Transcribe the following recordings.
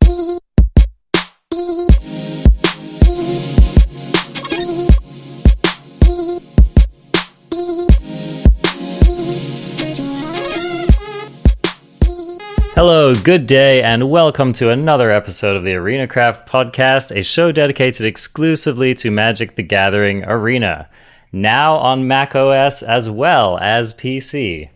Hello, good day, and welcome to another episode of the ArenaCraft podcast, a show dedicated exclusively to Magic the Gathering Arena, now on macOS as well as PC.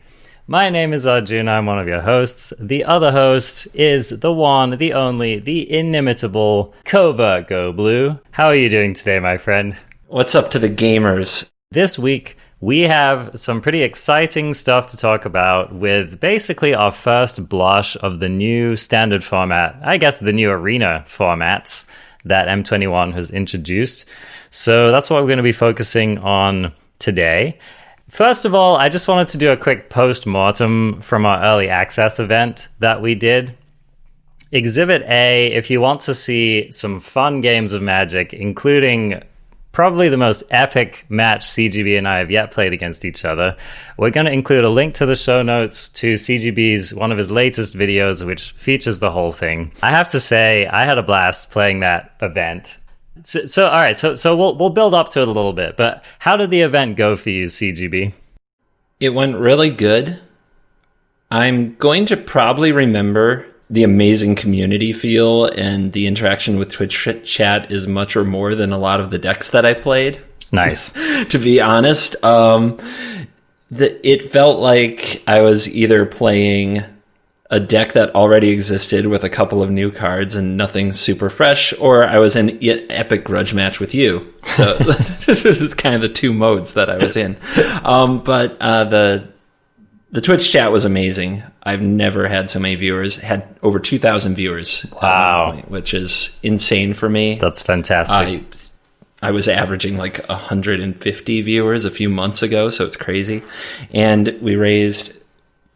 My name is Ugin, I'm one of your hosts. The other host is the one, the only, the inimitable Covert Go Blue. How are you doing today, my friend? What's up to the gamers? This week, we have some pretty exciting stuff to talk about with basically our first blush of the new standard format, I guess the new arena formats that M21 has introduced. So that's what we're going to be focusing on today. First of all, I just wanted to do a quick post-mortem from our early access event that we did. Exhibit A, if you want to see some fun games of Magic, including probably the most epic match CGB and I have yet played against each other. We're going to include a link to the show notes to CGB's one of his latest videos, which features the whole thing. I have to say, I had a blast playing that event. So all right, so we'll build up to it a little bit. But how did the event go for you, CGB? It went really good. I'm going to probably remember the amazing community feel, and the interaction with Twitch chat is much or more than a lot of the decks that I played. Nice. To be honest, it felt like I was either playing a deck that already existed with a couple of new cards and nothing super fresh, or I was in an epic grudge match with you. So it was kind of the two modes that I was in. But the Twitch chat was amazing. I've never had so many viewers. Had over 2,000 viewers. Wow. Point, which is insane for me. That's fantastic. I was averaging like 150 viewers a few months ago, so it's crazy. And we raised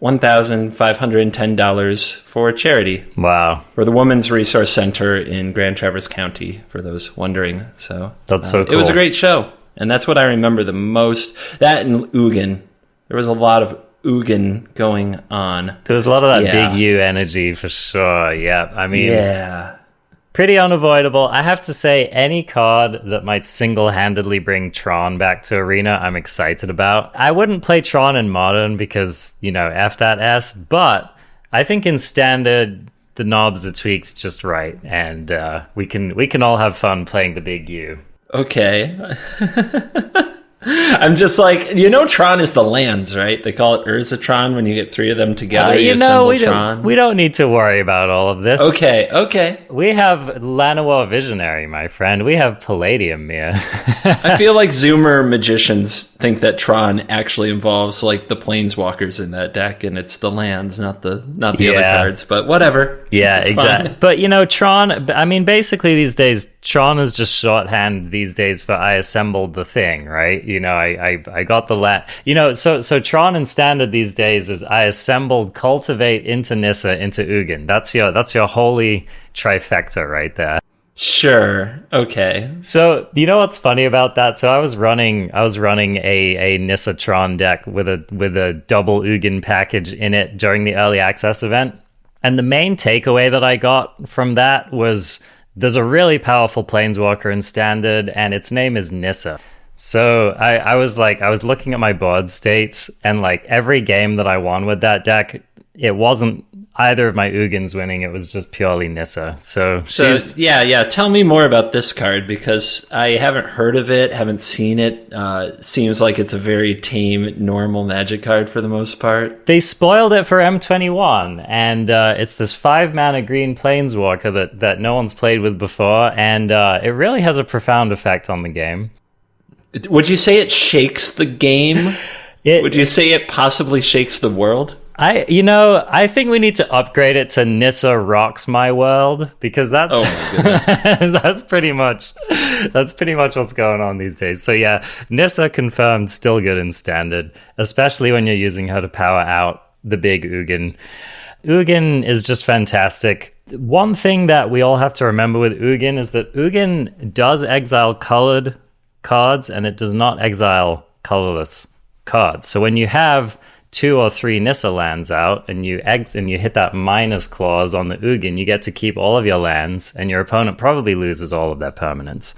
$1,510 for charity. Wow. For the Women's Resource Center in Grand Traverse County, for those wondering. So that's so cool. It was a great show. And that's what I remember the most. That and Ugin. There was a lot of Ugin going on. There was a lot of that big U energy for sure. Yeah, I mean, yeah, pretty unavoidable. I have to say, any card that might single-handedly bring Tron back to Arena, I'm excited about. I wouldn't play Tron in Modern because, you know, F that S, but I think in Standard, the knobs are tweaked just right, and we can all have fun playing the big U. Okay. I'm just like, you know, Tron is the lands, right? They call it Urzatron when you get three of them together. You assemble Tron. We don't need to worry about all of this. Okay. We have Llanowar Visionary, my friend. We have Palladium Mir. I feel like Zoomer magicians think that Tron actually involves like the planeswalkers in that deck, and it's the lands, not the other cards. But whatever. Yeah, exactly. But you know, Tron. I mean, basically these days, Tron is just shorthand these days for I assembled the thing, right? You know, I got the you know, so Tron in Standard these days is I assembled Cultivate into Nissa into Ugin. That's your holy trifecta right there. Sure. Okay. So you know what's funny about that? So I was running a Nissa Tron deck with a double Ugin package in it during the early access event, and the main takeaway that I got from that was there's a really powerful planeswalker in Standard, and its name is Nissa. So I was looking at my board states, and like every game that I won with that deck, it wasn't either of my Ugins winning, it was just purely Nissa. So she's... Yeah. Tell me more about this card, because I haven't heard of it, haven't seen it. Seems like it's a very tame, normal Magic card for the most part. They spoiled it for M21, and it's this 5-mana green planeswalker that no one's played with before, and it really has a profound effect on the game. Would you say it shakes the game? Would you say it possibly shakes the world? I think we need to upgrade it to Nissa Rocks My World, because that's that's pretty much what's going on these days. So yeah, Nissa confirmed, still good in Standard, especially when you're using her to power out the big Ugin. Ugin is just fantastic. One thing that we all have to remember with Ugin is that Ugin does exile colored cards, and it does not exile colorless cards. So when you have 2 or 3 Nissa lands out and you hit that minus clause on the Ugin, you get to keep all of your lands, and your opponent probably loses all of their permanents.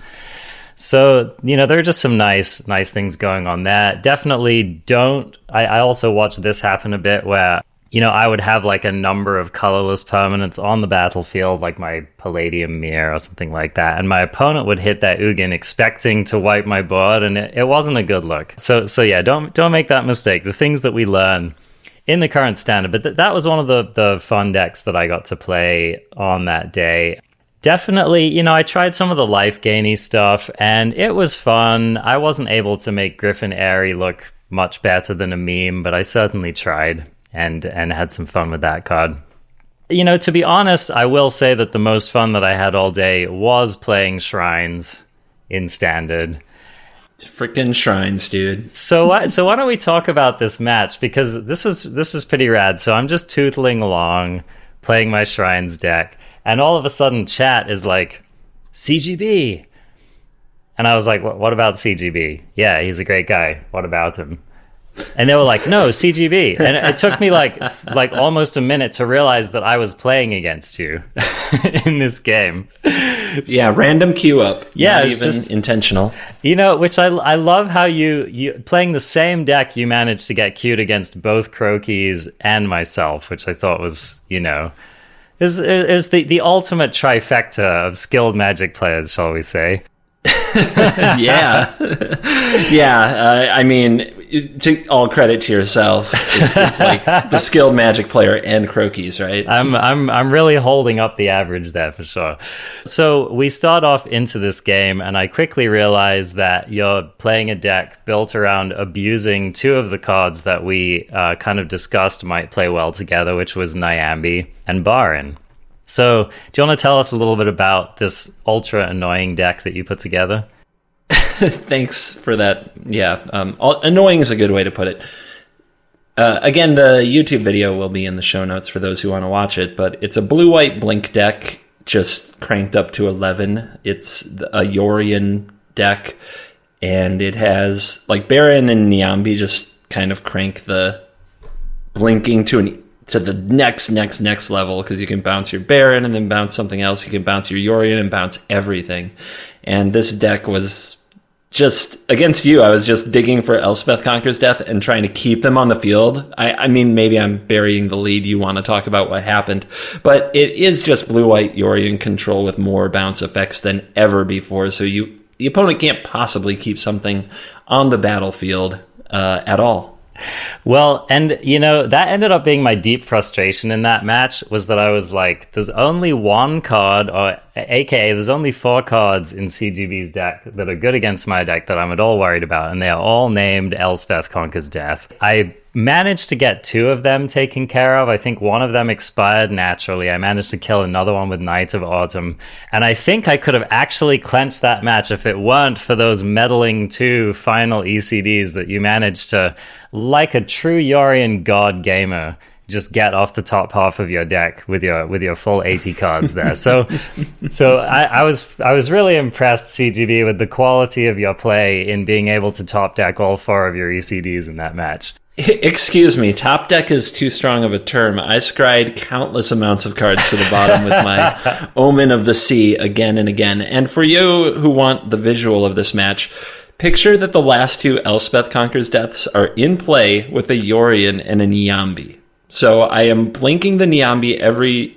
So, there are just some nice things going on there. Definitely don't... I also watched this happen a bit where, I would have like a number of colorless permanents on the battlefield, like my Palladium Mirror or something like that, and my opponent would hit that Ugin expecting to wipe my board, and it wasn't a good look. So yeah, don't make that mistake. The things that we learn in the current standard, but that was one of the fun decks that I got to play on that day. Definitely, I tried some of the life gainy stuff, and it was fun. I wasn't able to make Griffin Airy look much better than a meme, but I certainly tried and had some fun with that card. To be honest, I will say that the most fun that I had all day was playing Shrines in Standard. Freaking Shrines, dude. So why don't we talk about this match, because this is pretty rad. So I'm just tootling along, playing my Shrines deck, and all of a sudden chat is like, CGB. And I was like, what about CGB? Yeah, he's a great guy. What about him? And they were like, no, CGB. And it took me like almost a minute to realize that I was playing against you in this game. Yeah, random queue up. Yeah, not it's even just intentional. Which I love how you playing the same deck, you managed to get queued against both Croakies and myself, which I thought was, is the ultimate trifecta of skilled Magic players, shall we say. Yeah. Yeah, I mean, to all credit to yourself, it's like the skilled Magic player and Croakies, right? I'm really holding up the average there for sure. So we start off into this game, and I quickly realize that you're playing a deck built around abusing 2 of the cards that we kind of discussed might play well together, which was Nyambi and Barin. So, do you want to tell us a little bit about this ultra annoying deck that you put together? Thanks for that. Yeah, annoying is a good way to put it. Again, the YouTube video will be in the show notes for those who want to watch it, but it's a blue-white blink deck just cranked up to 11. It's a Yorion deck, and it has, like, Baron and Nyambi just kind of crank the blinking to the next level, because you can bounce your Baron and then bounce something else. You can bounce your Yorion and bounce everything. And this deck was just, against you, I was just digging for Elspeth Conquers Death and trying to keep them on the field. I mean, maybe I'm burying the lead. You want to talk about what happened. But it is just blue-white Yorion control with more bounce effects than ever before. So the opponent can't possibly keep something on the battlefield at all. Well, and that ended up being my deep frustration in that match, was that I was like, there's only one card, or aka there's only 4 cards in CGB's deck that are good against my deck that I'm at all worried about, and they are all named Elspeth Conquers Death. I managed to get 2 of them taken care of. I think one of them expired naturally. I managed to kill another one with Knight of Autumn, and I think I could have actually clenched that match if it weren't for those meddling 2 final ECDs that you managed to, like a true Yorion god gamer, just get off the top half of your deck with your full 80 cards there. So I was really impressed, CGB, with the quality of your play in being able to top deck all 4 of your ECDs in that match. Excuse me, top deck is too strong of a term. I scried countless amounts of cards to the bottom with my Omen of the Sea again and again. And for you who want the visual of this match, picture that the last 2 Elspeth Conquers Deaths are in play with a Yorion and a Nyambi. So I am blinking the Nyambi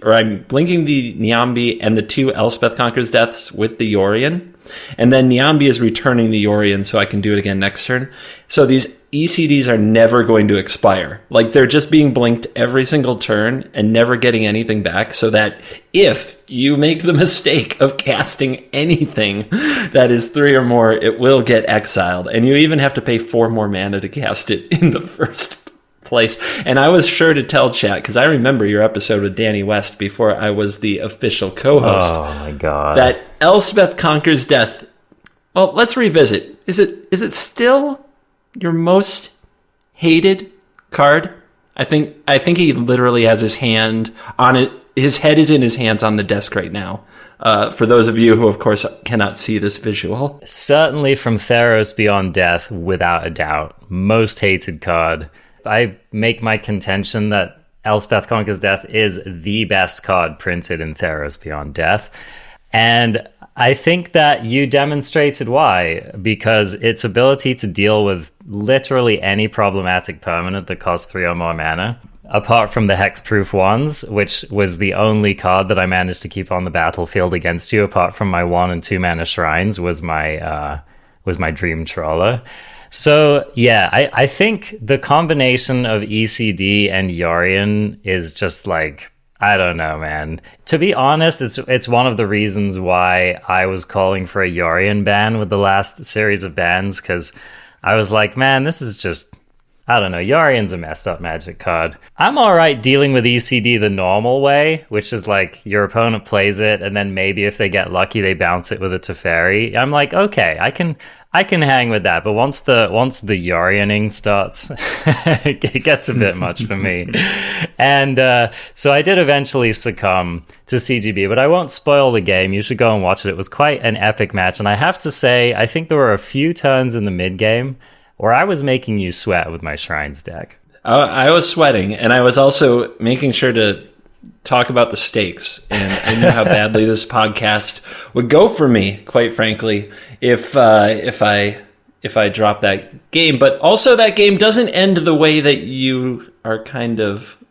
I'm blinking the Nyambi and the 2 Elspeth Conquers Deaths with the Yorion. And then Nyambi is returning the Yorion so I can do it again next turn. So these ECDs are never going to expire. Like, they're just being blinked every single turn and never getting anything back, so that if you make the mistake of casting anything that is 3 or more, it will get exiled. And you even have to pay 4 more mana to cast it in the first place. And I was sure to tell chat, because I remember your episode with Danny West before I was the official co-host. Oh my god. That Elspeth Conquers Death. Well, let's revisit. Is it still your most hated card? I think he literally has his hand on it. His head is in his hands on the desk right now. For those of you who, of course, cannot see this visual. Certainly from Theros Beyond Death, without a doubt. Most hated card. I make my contention that Elspeth Conquers Death is the best card printed in Theros Beyond Death. And I think that you demonstrated why, because its ability to deal with literally any problematic permanent that costs 3 or more mana, apart from the hexproof ones, which was the only card that I managed to keep on the battlefield against you, apart from my 1 and 2 mana shrines, was my Dream Trawler. So yeah, I think the combination of ECD and Yorion is just like, I don't know, man. To be honest, it's one of the reasons why I was calling for a Yorion ban with the last series of bans, because I was like, man, this is just, I don't know, Yorion's a messed up Magic card. I'm alright dealing with ECD the normal way, which is like your opponent plays it, and then maybe if they get lucky, they bounce it with a Teferi. I'm like, okay, I can hang with that, but once the Yorioning starts, it gets a bit much for me. And so I did eventually succumb to CGB, but I won't spoil the game. You should go and watch it. It was quite an epic match, and I have to say, I think there were a few turns in the mid game where I was making you sweat with my Shrines deck. I was sweating, and I was also making sure to talk about the stakes, and I knew how badly this podcast would go for me, quite frankly, if I drop that game. But also, that game doesn't end the way that you are kind of.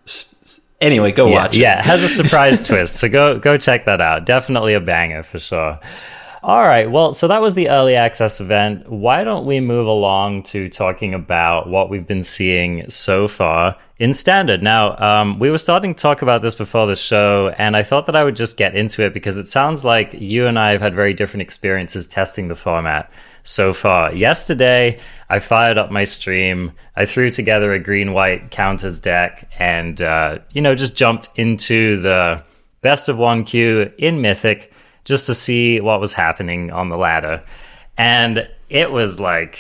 Anyway, go watch it. Yeah, it has a surprise twist, so go check that out. Definitely a banger for sure. All right, well, so that was the early access event. Why don't we move along to talking about what we've been seeing so far in Standard? Now, we were starting to talk about this before the show, and I thought that I would just get into it because it sounds like you and I have had very different experiences testing the format so far. Yesterday, I fired up my stream, I threw together a green-white counters deck, and, just jumped into the best of 1 queue in Mythic, just to see what was happening on the ladder. And it was like,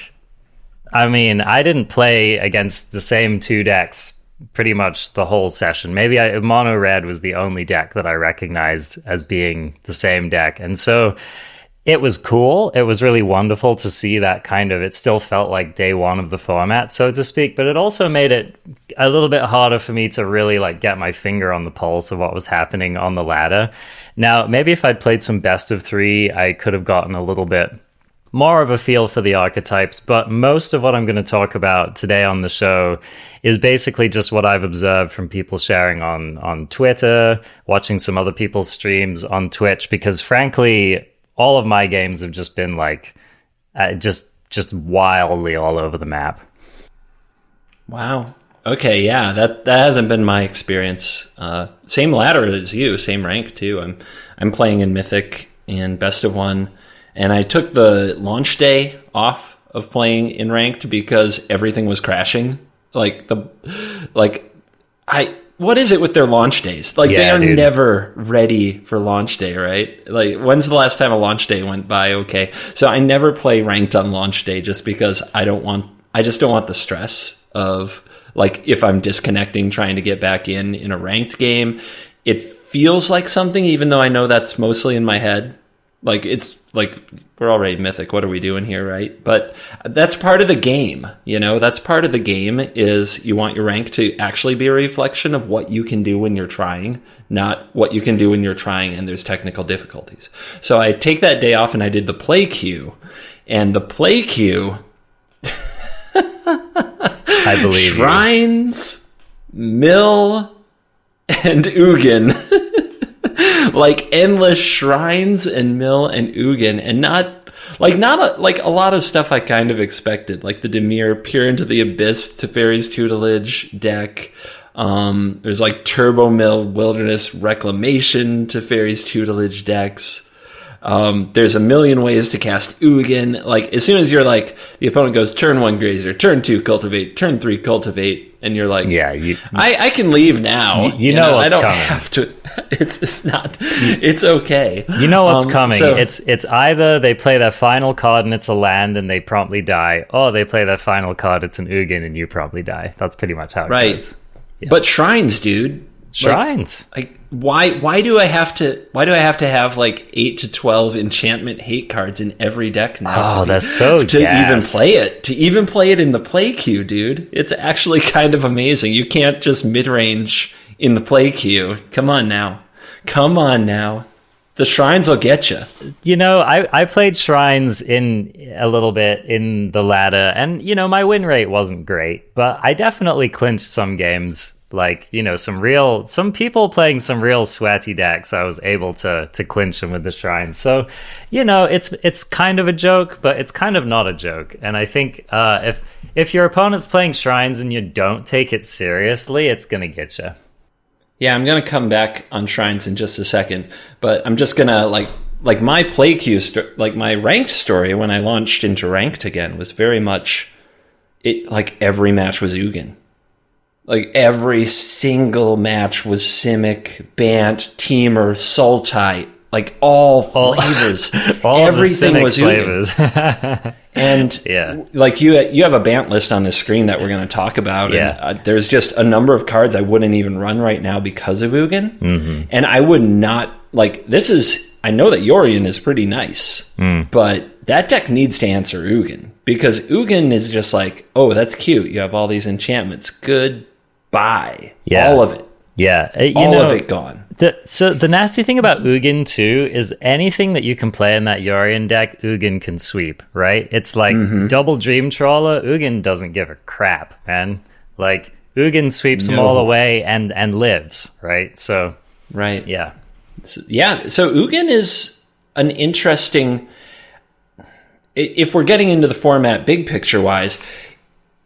I mean, I didn't play against the same 2 decks pretty much the whole session. Maybe Mono Red was the only deck that I recognized as being the same deck. And so it was cool. It was really wonderful to see that kind of, it still felt like day one of the format, so to speak, but it also made it a little bit harder for me to really like get my finger on the pulse of what was happening on the ladder. Now, maybe if I'd played some best of 3, I could have gotten a little bit more of a feel for the archetypes, but most of what I'm going to talk about today on the show is basically just what I've observed from people sharing on Twitter, watching some other people's streams on Twitch, because frankly, all of my games have just been like just wildly all over the map. Wow. Okay, yeah, that hasn't been my experience. Same ladder as you, same rank too. I'm playing in Mythic and Best of 1, and I took the launch day off of playing in ranked because everything was crashing. What is it with their launch days? Like, they are never ready for launch day, right? Like, when's the last time a launch day went by? Okay. So I never play ranked on launch day just because I just don't want the stress of, like, if I'm disconnecting, trying to get back in a ranked game. It feels like something, even though I know that's mostly in my head. Like, it's like, we're already Mythic. What are we doing here, right? But that's part of the game, That's part of the game, is you want your rank to actually be a reflection of what you can do when you're trying, not what you can do when you're trying and there's technical difficulties. So I take that day off and I did the play queue. And the play queue... I believe Shrines, Mill, and Ugin. Like endless Shrines and Mill and Ugin, and not a lot of stuff I kind of expected, like the Dimir Peer into the Abyss Teferi's Tutelage deck. There's like Turbo Mill Wilderness Reclamation Teferi's Tutelage decks. There's a million ways to cast Ugin. Like, as soon as you're like, the opponent goes turn 1 Grazer, turn 2 Cultivate, turn 3 Cultivate, and you're like, yeah, I can leave now. You know what's coming. I don't have to. It's okay. You know what's coming. So, it's either they play their final card and it's a land and they promptly die, or they play their final card, it's an Ugin and you promptly die. That's pretty much how it goes. Yeah. But Shrines, dude. Shrines. Like why do I have to have like 8 to 12 enchantment hate cards in every deck now? That's so to gas. even play it. To even play it in the play queue, dude. It's actually kind of amazing. You can't just mid-range in the play queue. Come on now. The shrines will get you. You know, I played shrines in a little bit in the ladder, and you know, my win rate wasn't great, but I definitely clinched some games. Like, you know, some people playing some real sweaty decks, I was able to clinch them with the shrines. So, you know, it's kind of a joke, but it's kind of not a joke. And I think if your opponent's playing shrines and you don't take it seriously, it's gonna get you. Yeah, I'm going to come back on shrines in just a second, but I'm just going to like my play queue, like my ranked story when I launched into ranked again was very much it. Like every match was Ugin. Like every single match was Simic, Bant, Teamer, Sultai, like all flavors. Everything was flavors. Ugin. And yeah, like you have a Bant list on the screen that we're going to talk about. Yeah. And there's just a number of cards I wouldn't even run right now because of Ugin. Mm-hmm. And I would not like this is. I know that Yorion is pretty nice, but that deck needs to answer Ugin because Ugin is just like, oh, that's cute. You have all these enchantments. Goodbye. Yeah. All of it. Yeah, all of it gone. So the nasty thing about Ugin too is anything that you can play in that Yorion deck, Ugin can sweep, right? It's like double Dream Trawler, Ugin doesn't give a crap, man. Like Ugin sweeps them all away and lives, right? So right, yeah. So Ugin is an interesting. If we're getting into the format, big picture wise,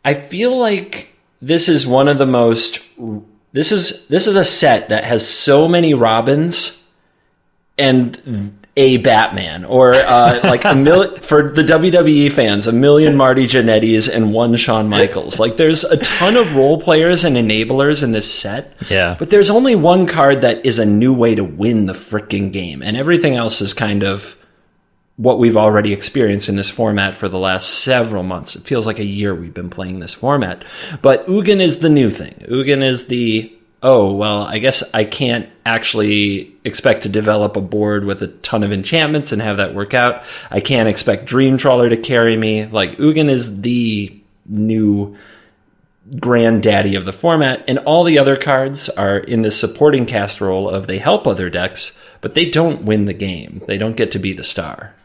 I feel like this is one of the most. This is a set that has so many Robins and a Batman, or like for the WWE fans, 1,000,000 Marty Jannetty's and 1 Shawn Michaels. Like there's a ton of role players and enablers in this set. Yeah. But there's only one card that is a new way to win the frickin' game, and everything else is kind of what we've already experienced in this format for the last several months. It feels like a year we've been playing this format. But Ugin is the new thing. Ugin is I guess I can't actually expect to develop a board with a ton of enchantments and have that work out. I can't expect Dream Trawler to carry me. Like, Ugin is the new granddaddy of the format, and all the other cards are in the supporting cast role of they help other decks, but they don't win the game. They don't get to be the star.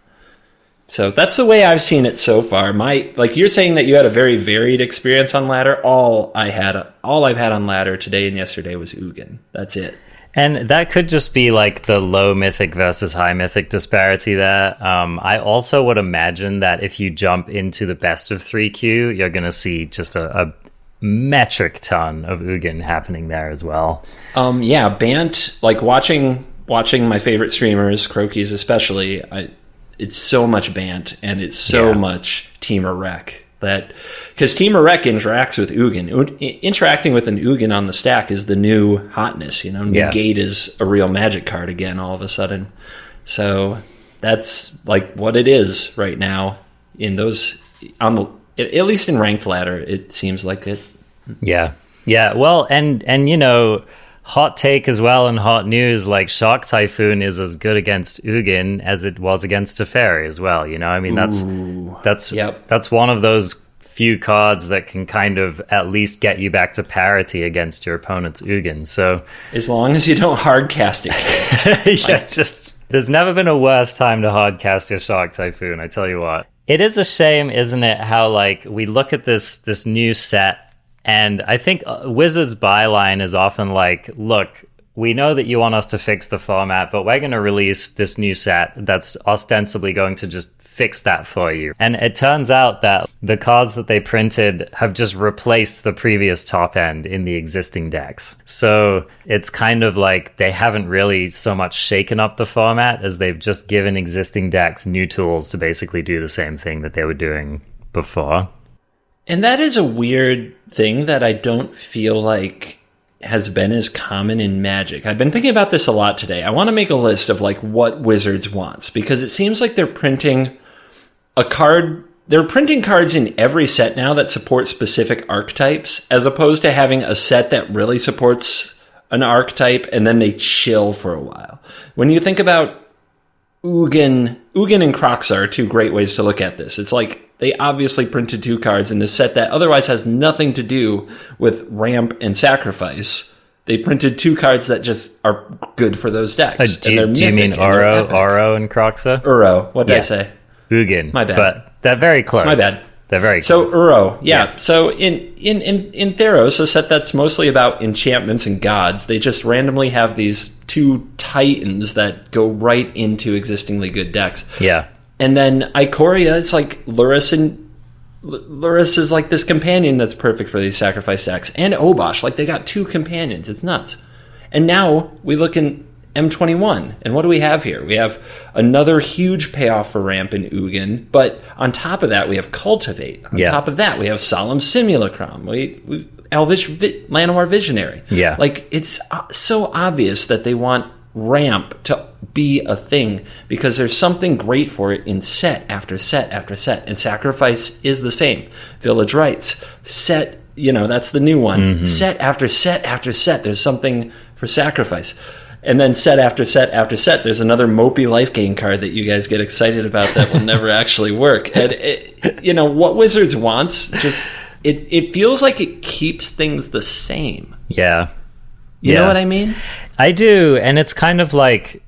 So that's the way I've seen it so far. Like you're saying that you had a very varied experience on ladder. All I've had on ladder today and yesterday was Ugin. That's it. And that could just be like the low mythic versus high mythic disparity there. I also would imagine that if you jump into the best of 3 queue, you're going to see just a metric ton of Ugin happening there as well. Yeah, Bant, like watching my favorite streamers, Crokies especially, it's so much Bant and it's so much Teamer Wreck that because Teamer Wreck interacts with Ugin. Interacting with an Ugin on the stack is the new hotness. You know, Negate is a real Magic card again all of a sudden. So that's like what it is right now in those at least in ranked ladder. It seems like it. Yeah. Well, and you know. Hot take as well and hot news, like Shark Typhoon is as good against Ugin as it was against Teferi as well, you know? I mean, that's one of those few cards that can kind of at least get you back to parity against your opponent's Ugin. So as long as you don't hardcast it. There's never been a worse time to hardcast your Shark Typhoon, I tell you what. It is a shame, isn't it, how like we look at this new set. And I think Wizards' byline is often like, look, we know that you want us to fix the format, but we're going to release this new set that's ostensibly going to just fix that for you. And it turns out that the cards that they printed have just replaced the previous top end in the existing decks. So it's kind of like they haven't really so much shaken up the format as they've just given existing decks new tools to basically do the same thing that they were doing before. And that is a weird thing that I don't feel like has been as common in Magic. I've been thinking about this a lot today. I want to make a list of like what Wizards wants because it seems like they're printing a card. They're printing cards in every set now that support specific archetypes as opposed to having a set that really supports an archetype and then they chill for a while. When you think about Ugin and Kroxa are two great ways to look at this. It's like they obviously printed 2 cards in this set that otherwise has nothing to do with ramp and sacrifice. They printed 2 cards that just are good for those decks. Do you mean Uro and Kroxa? Uro. What did I say? Ugin. My bad. But they're very close. My bad. They're very so close. Uro, yeah. So in Theros, a set that's mostly about enchantments and gods, they just randomly have these 2 titans that go right into existingly good decks. Yeah. And then Ikoria, it's like Lurrus is like this companion that's perfect for these sacrifice decks. And Obosh, like they got 2 companions. It's nuts. And now we look in M21, and what do we have here? We have another huge payoff for ramp in Ugin, but on top of that, we have Cultivate. On top of that, we have Solemn Simulacrum. We Elvish Llanowar Visionary. Yeah. Like, it's so obvious that they want ramp to be a thing because there's something great for it in set after set after set, and Sacrifice is the same. Village Rites, set, that's the new one. Mm-hmm. Set after set after set, there's something for Sacrifice. And then set after set after set, there's another mopey life gain card that you guys get excited about that will never actually work. And, what Wizards wants, it feels like it keeps things the same. Yeah. You know what I mean? I do. And it's kind of like,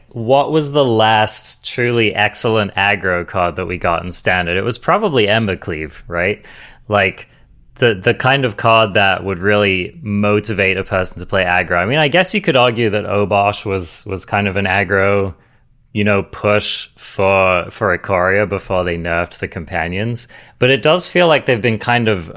what was the last truly excellent aggro card that we got in Standard? It was probably Embercleave, right? Like, the kind of card that would really motivate a person to play aggro. I mean, I guess you could argue that Obosh was kind of an aggro, push for Ikoria before they nerfed the companions. But it does feel like they've been kind of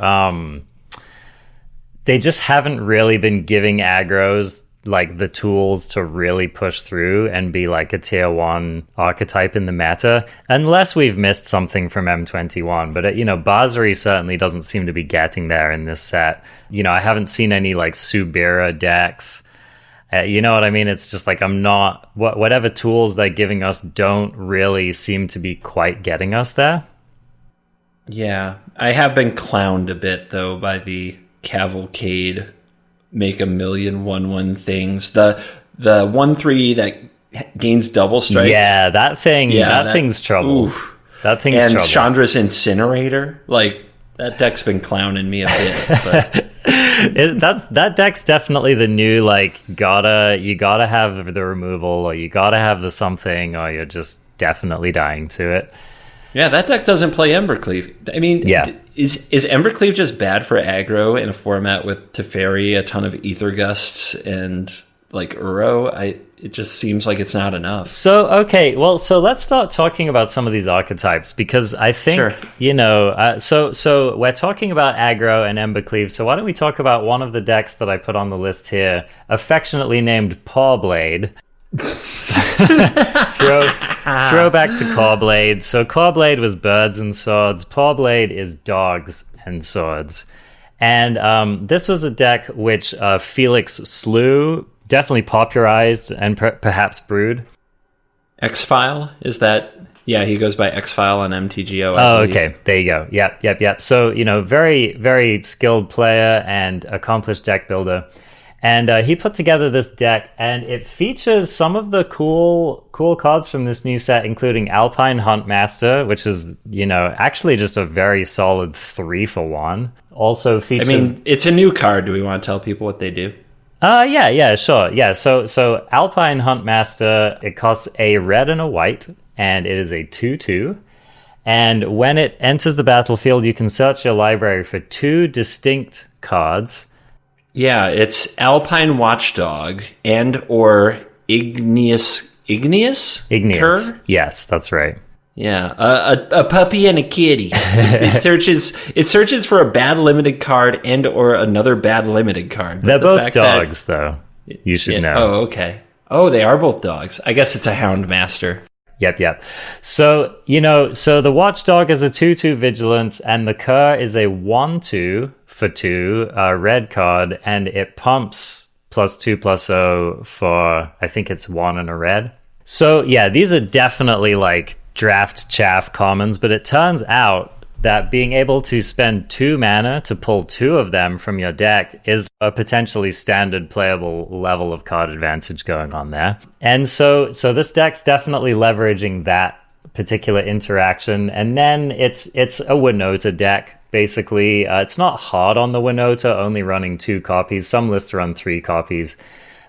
they just haven't really been giving aggros like the tools to really push through and be like a tier 1 archetype in the meta, unless we've missed something from M21. But Basri certainly doesn't seem to be getting there in this set. I haven't seen any like Subira decks. You know what I mean? It's just like whatever tools they're giving us don't really seem to be quite getting us there. Yeah, I have been clowned a bit though by the Cavalcade make 1,000,000 things. The 1/3 that gains double strike. Yeah, that thing. Yeah, that thing's trouble. Oof. That thing's and trouble. And Chandra's Incinerator. Like, that deck's been clowning me a bit. But that deck's definitely the new, like, you gotta have the removal, or you gotta have the something, or you're just definitely dying to it. Yeah, that deck doesn't play Embercleave. I mean, is Embercleave just bad for aggro in a format with Teferi, a ton of Ether Gusts, and like Uro? It just seems like it's not enough. So let's start talking about some of these archetypes, because I think so we're talking about aggro and Embercleave. So why don't we talk about one of the decks that I put on the list here, affectionately named Pawblade. Throw back to Caw-Blade. So Caw-Blade was birds and swords. Pawblade is dogs and swords. And this was a deck which Felix Slew definitely popularized and perhaps brewed. X-File? Is that... Yeah, he goes by X-File on MTGO. Oh, okay. There you go. Yep. So, very, very skilled player and accomplished deck builder. And he put together this deck, and it features some of the cool cards from this new set, including Alpine Huntmaster, which is, actually just a very solid 3-for-1. Also features... I mean, it's a new card. Do we want to tell people what they do? Yeah, sure. Yeah, so Alpine Huntmaster, it costs a red and a white, and it is a 2/2. And when it enters the battlefield, you can search your library for 2 distinct cards. Yeah, it's Alpine Watchdog and or Igneous? Cur? Yes, that's right. Yeah, a puppy and a kitty. It searches for a bad limited card and or another bad limited card. They're both dogs, though. You should know. Oh, okay. Oh, they are both dogs. I guess it's a Houndmaster. Yep. So, so the Watchdog is a 2/2 Vigilance, and the Cur is a 1/2 for 2 red card, and it pumps +2/+0 for, I think it's 1 and a red. So, yeah, these are definitely like draft chaff commons, but it turns out that being able to spend 2 mana to pull 2 of them from your deck is a potentially standard playable level of card advantage going on there. And so this deck's definitely leveraging that particular interaction. And then it's a Winota deck, basically. It's not hard on the Winota, only running 2 copies. Some lists run 3 copies.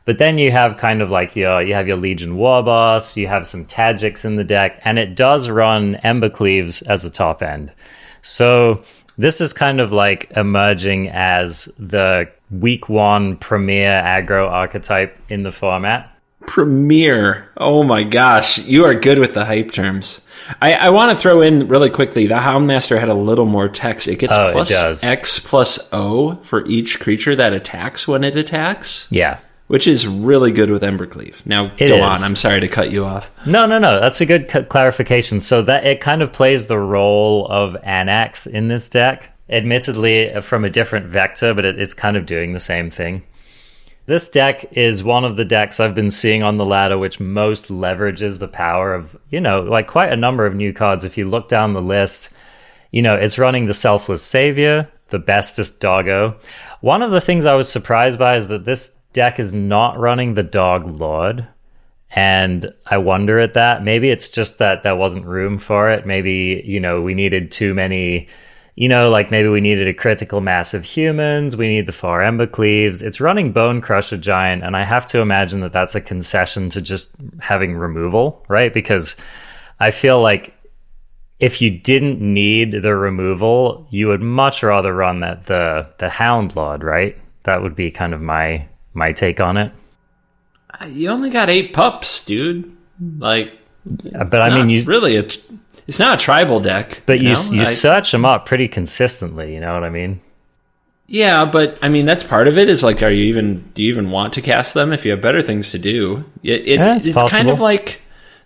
But then you have kind of like you have your Legion Warboss, you have some Tajiks in the deck, and it does run Embercleaves as a top end. So this is kind of like emerging as the week 1 premier aggro archetype in the format. Premier. Oh my gosh, you are good with the hype terms. I want to throw in really quickly, the Houndmaster had a little more text. It gets plus X plus O for each creature that attacks when it attacks. Yeah. Which is really good with Embercleave. Now, go on. I'm sorry to cut you off. No. That's a good clarification. So that it kind of plays the role of Annex in this deck. Admittedly, from a different vector, but it's kind of doing the same thing. This deck is one of the decks I've been seeing on the ladder which most leverages the power of, like quite a number of new cards. If you look down the list, it's running the Selfless Savior, the Bestest Doggo. One of the things I was surprised by is that this deck is not running the Dog Lord, and I wonder at that. Maybe it's just that there wasn't room for it. Maybe, we needed too many, like maybe we needed a critical mass of humans, we need the 4 Embercleaves. It's running Bone Crusher Giant, and I have to imagine that that's a concession to just having removal, right? Because I feel like if you didn't need the removal, you would much rather run the Hound Lord, right? That would be kind of my take on it. You only got 8 pups, dude. Like, but I mean, it's not a tribal deck. But you search them up pretty consistently. You know what I mean? Yeah, but I mean that's part of it. Is like, do you even want to cast them if you have better things to do? It's kind of like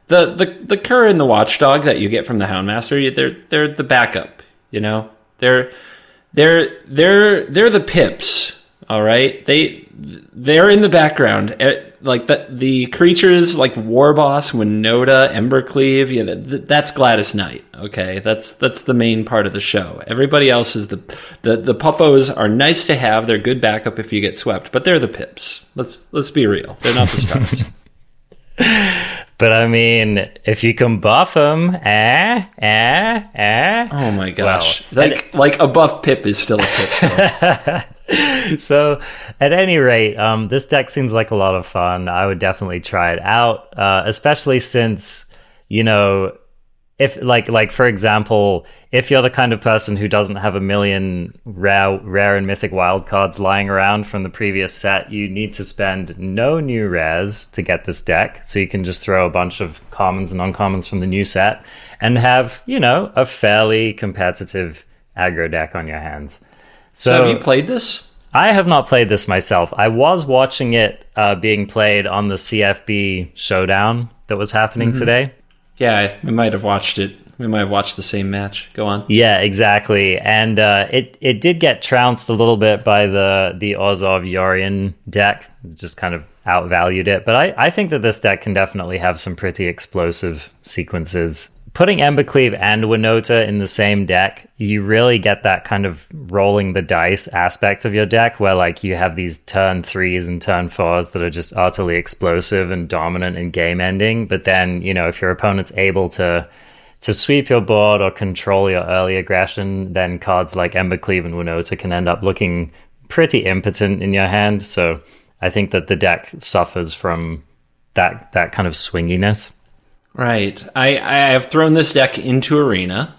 the cur and the watchdog that you get from the Houndmaster. They're the backup. They're the pips. All right, they're in the background, like the creatures like Warboss, Winota, Embercleave. That's Gladys Knight. Okay, that's the main part of the show. Everybody else is the puppos are nice to have. They're good backup if you get swept, but they're the pips. Let's be real. They're not the stars. But I mean, if you can buff them, Oh my gosh! Well, like a buff pip is still a pip. So, at any rate, this deck seems like a lot of fun. I would definitely try it out, especially since if like for example, if you're the kind of person who doesn't have a million rare and mythic wild cards lying around from the previous set, you need to spend no new rares to get this deck. So you can just throw a bunch of commons and uncommons from the new set and have, a fairly competitive aggro deck on your hands. So have you played this? I have not played this myself. I was watching it being played on the CFB showdown that was happening today. Yeah, we might have watched it. We might have watched the same match. Go on. Yeah, exactly. And it did get trounced a little bit by the Orzhov Yorion deck. It just kind of outvalued it. But I think that this deck can definitely have some pretty explosive sequences. Putting Embercleave and Winota in the same deck, you really get that kind of rolling the dice aspect of your deck where like you have these turn 3s and turn 4s that are just utterly explosive and dominant and game ending. But then, if your opponent's able to sweep your board or control your early aggression, then cards like Embercleave and Winota can end up looking pretty impotent in your hand. So I think that the deck suffers from that kind of swinginess. Right. I have thrown this deck into Arena.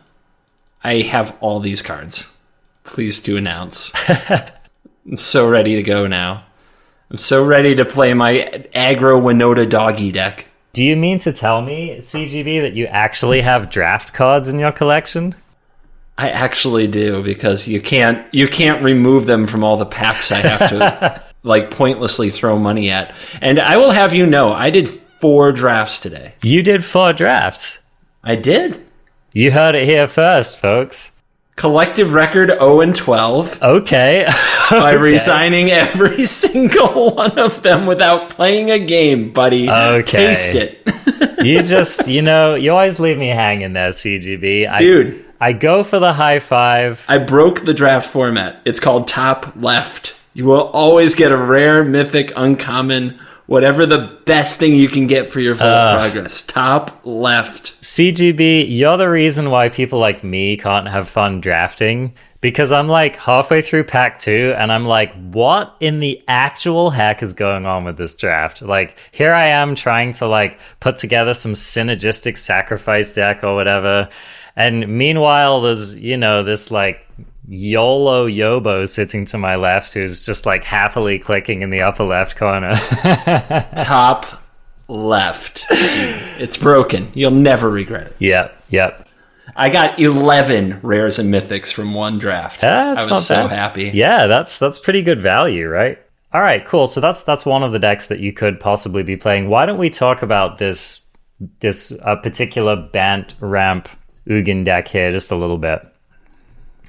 I have all these cards. Please do announce. I'm so ready to go now. I'm so ready to play my aggro Winota doggy deck. Do you mean to tell me, CGB, that you actually have draft cards in your collection? I actually do, because you can't remove them from all the packs I have to pointlessly throw money at. And I will have you know, I did 4 drafts today. You did 4 drafts? I did. You heard it here first, folks. Collective record 0-12. Okay. By resigning every single one of them without playing a game, buddy. Okay. Taste it. You just, you always leave me hanging there, CGB. Dude, I go for the high five. I broke the draft format. It's called top left. You will always get a rare, mythic, uncommon, whatever the best thing you can get for your Vault progress. Top left. CGB, you're the reason why people like me can't have fun drafting. Because I'm like halfway through pack 2 and I'm like, what in the actual heck is going on with this draft? Like, here I am trying to like put together some synergistic sacrifice deck or whatever. And meanwhile, there's, you know, this like YOLO Yobo sitting to my left who's just like happily clicking in the upper left corner. Top left. It's broken. You'll never regret it. Yep. I got 11 rares and mythics from one draft. I was so happy. Yeah, that's pretty good value, right? All right, cool. So that's one of the decks that you could possibly be playing. Why don't we talk about this particular Bant Ramp Ugin deck here just a little bit?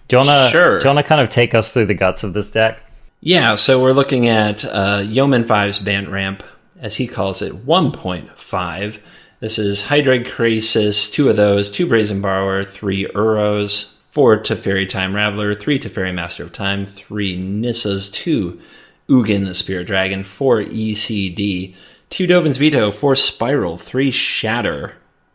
Do you wanna kind of take us through the guts of this deck? Yeah, so we're looking at Yeoman 5's Bant Ramp, as he calls it, 1.5. This is Hydreigon Krasis, 2 of those, 2 Brazen Borrower, 3 Uros, 4 Teferi Time Raveler, 3 Teferi Master of Time, 3 Nissas, 2 Ugin the Spirit Dragon, 4 ECD, 2 Dovin's Veto, 4 Spiral, 3 Shatter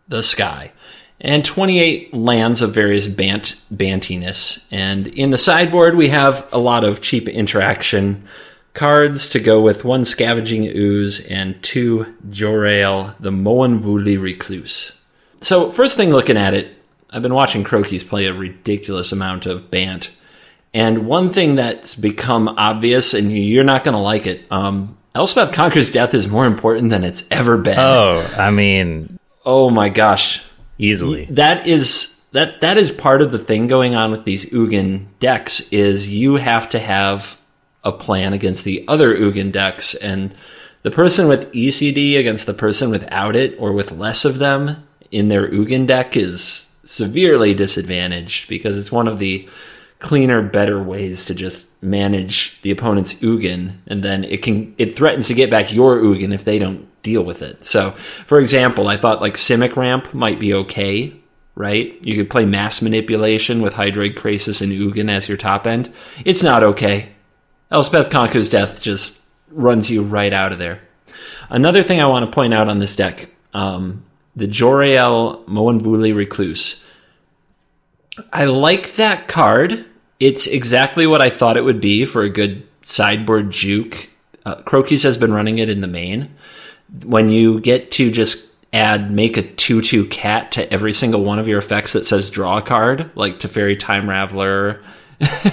the Sky, and 28 lands of various bantiness. And in the sideboard, we have a lot of cheap interaction cards to go with 1 Scavenging Ooze and 2 Jorael, the Moanvuli Recluse. So first thing looking at it, I've been watching Crokies play a ridiculous amount of Bant. And one thing that's become obvious, and you're not going to like it, Elspeth Conquers Death is more important than it's ever been. Oh, I mean... Oh my gosh. Easily. That is part of the thing going on with these Ugin decks, is you have to have a plan against the other Ugin decks, and the person with ECD against the person without it or with less of them in their Ugin deck is severely disadvantaged, because it's one of the cleaner, better ways to just manage the opponent's Ugin, and then it threatens to get back your Ugin if they don't deal with it. So, for example, I thought like Simic Ramp might be okay, right? You could play Mass Manipulation with Hydreigon Krasis and Ugin as your top end. It's not okay. Elspeth Conquers Death just runs you right out of there. Another thing I want to point out on this deck, the Jorael Moanvuli Recluse. I like that card. It's exactly what I thought it would be for a good sideboard juke. Crokies has been running it in the main. When you get to just make a 2/2 cat to every single one of your effects that says draw a card, like Teferi Time Raveler,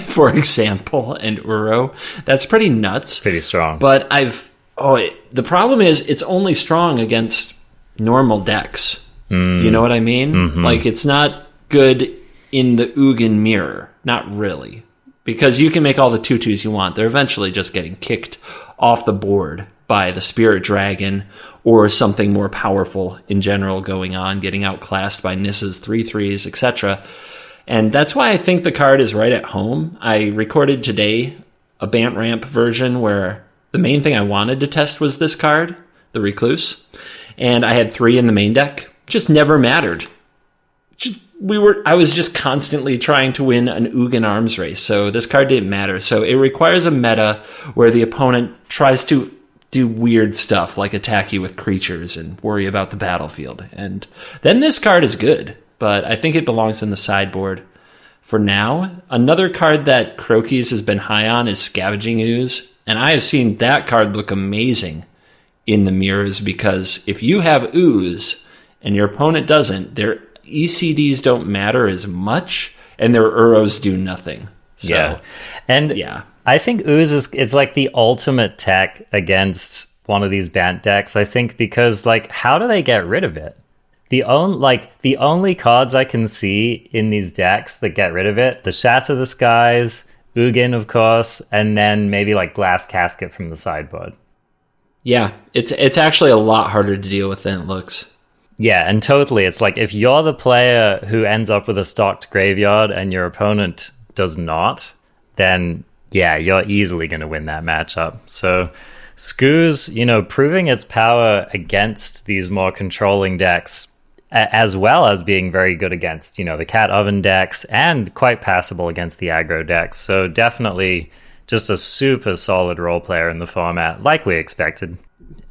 for example, and Uro, that's pretty nuts. Pretty strong. But the problem is it's only strong against normal decks. Do you know what I mean? Mm-hmm. Like, it's not good in the Ugin mirror. Not really. Because you can make all the 2/2s you want. They're eventually just getting kicked off the board by the Spirit Dragon or something more powerful in general going on, getting outclassed by Nissa's 3/3s, etc. And that's why I think the card is right at home. I recorded today a Bant Ramp version where the main thing I wanted to test was this card, the Recluse. And I had 3 in the main deck. Just never mattered. I was just constantly trying to win an Ugin arms race, so this card didn't matter. So it requires a meta where the opponent tries to do weird stuff, like attack you with creatures and worry about the battlefield. And then this card is good, but I think it belongs in the sideboard for now. Another card that Crokies has been high on is Scavenging Ooze, and I have seen that card look amazing in the mirrors, because if you have Ooze and your opponent doesn't, their ECDs don't matter as much, and their Uros do nothing. So, yeah. And yeah, I think Ooze is like the ultimate tech against one of these Bant decks, I think, because like, how do they get rid of it? The only cards I can see in these decks that get rid of it, the Shatter the Skies, Ugin, of course, and then maybe like Glass Casket from the sideboard. Yeah, it's actually a lot harder to deal with than it looks. Yeah, and totally. It's like, if you're the player who ends up with a stocked graveyard and your opponent does not, then yeah, you're easily going to win that matchup. So Skooz, proving its power against these more controlling decks. as well as being very good against, the cat oven decks and quite passable against the aggro decks. So definitely just a super solid role player in the format, like we expected.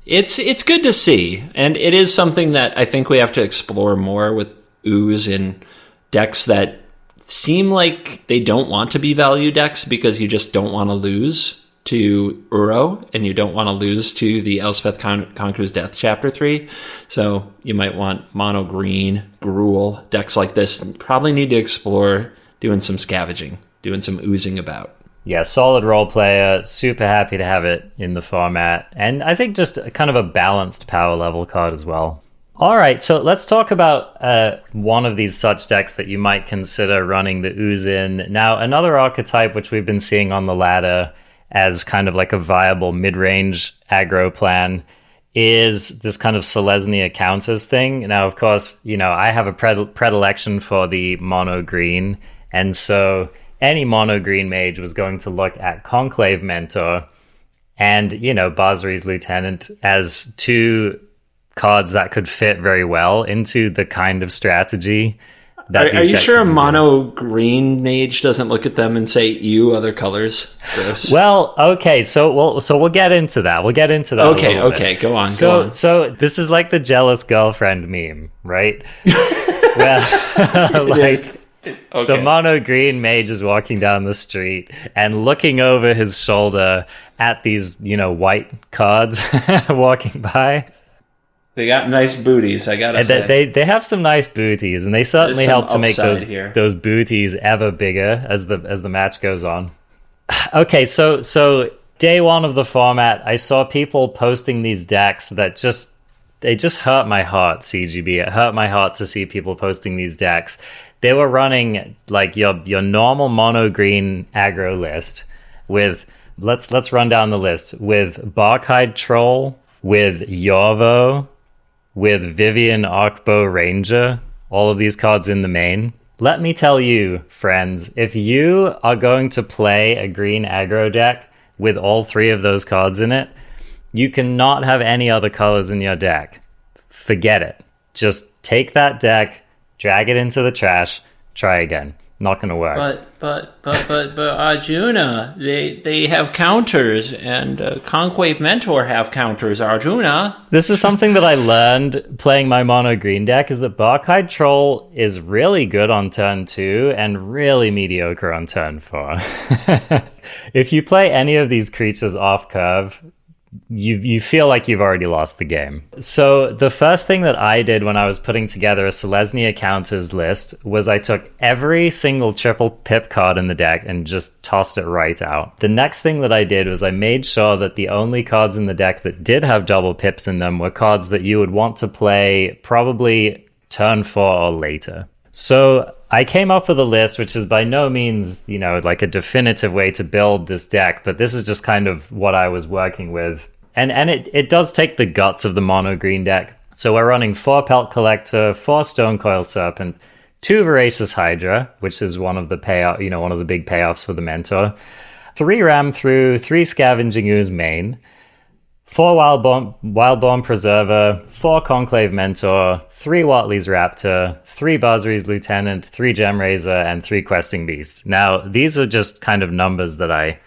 It's good to see, and it is something that I think we have to explore more with Ooze in decks that seem like they don't want to be value decks because you just don't want to lose to Uro and you don't want to lose to the Elspeth Conquers Death Chapter 3. So you might want mono green, Gruul, decks like this. Probably need to explore doing some scavenging, doing some oozing about. Yeah, solid role player, super happy to have it in the format, and I think just kind of a balanced power level card as well. All right, so let's talk about one of these such decks that you might consider running the Ooze in. Now, another archetype which we've been seeing on the ladder as kind of like a viable mid-range aggro plan is this kind of Selesnya counters thing. Now, of course, I have a predilection for the mono green, and so any mono green mage was going to look at Conclave Mentor and, Basri's Lieutenant as two cards that could fit very well into the kind of strategy that Are you sure a mono green mage doesn't look at them and say, "Ew, other colors"? Gross. Well, okay, so we'll get into that. We'll get into that. Okay, go on. So this is like the jealous girlfriend meme, right? Well, like. Okay. The mono green mage is walking down the street and looking over his shoulder at these, white cards walking by. They got nice booties, I gotta say. They have some nice booties, and they certainly help to make those booties ever bigger as the match goes on. Okay, so day one of the format, I saw people posting these decks that they just hurt my heart, CGB. It hurt my heart to see people posting these decks. They were running like your normal mono green aggro list with let's run down the list with Barkhide Troll, with Yorvo, with Vivian Arkbow Ranger, all of these cards in the main. Let me tell you, friends, if you are going to play a green aggro deck with all three of those cards in it, you cannot have any other colors in your deck. Forget it. Just take that deck, drag it into the trash, try again. Not going to work. But Arjuna, they have counters, and Conclave Mentor have counters, Arjuna. This is something that I learned playing my mono green deck, is that Barkhide Troll is really good on turn 2 and really mediocre on turn 4. If you play any of these creatures off curve, you feel like you've already lost the game. So the first thing that I did when I was putting together a Selesnya counters list was I took every single triple pip card in the deck and just tossed it right out. The next thing that I did was I made sure that the only cards in the deck that did have double pips in them were cards that you would want to play probably turn 4 or later. So I came up with a list, which is by no means, like a definitive way to build this deck, but this is just kind of what I was working with. And it does take the guts of the mono green deck. So we're running 4 Pelt Collector, 4 Stonecoil Serpent, 2 Voracious Hydra, which is one of the one of the big payoffs for the Mentor, 3 Ram Through, 3 Scavenging Ooze main, 4 Wildborn Preserver, 4 Conclave Mentor, 3 Watley's Raptor, 3 Basri's Lieutenant, 3 Gemrazor, and 3 Questing Beasts. Now, these are just kind of numbers that I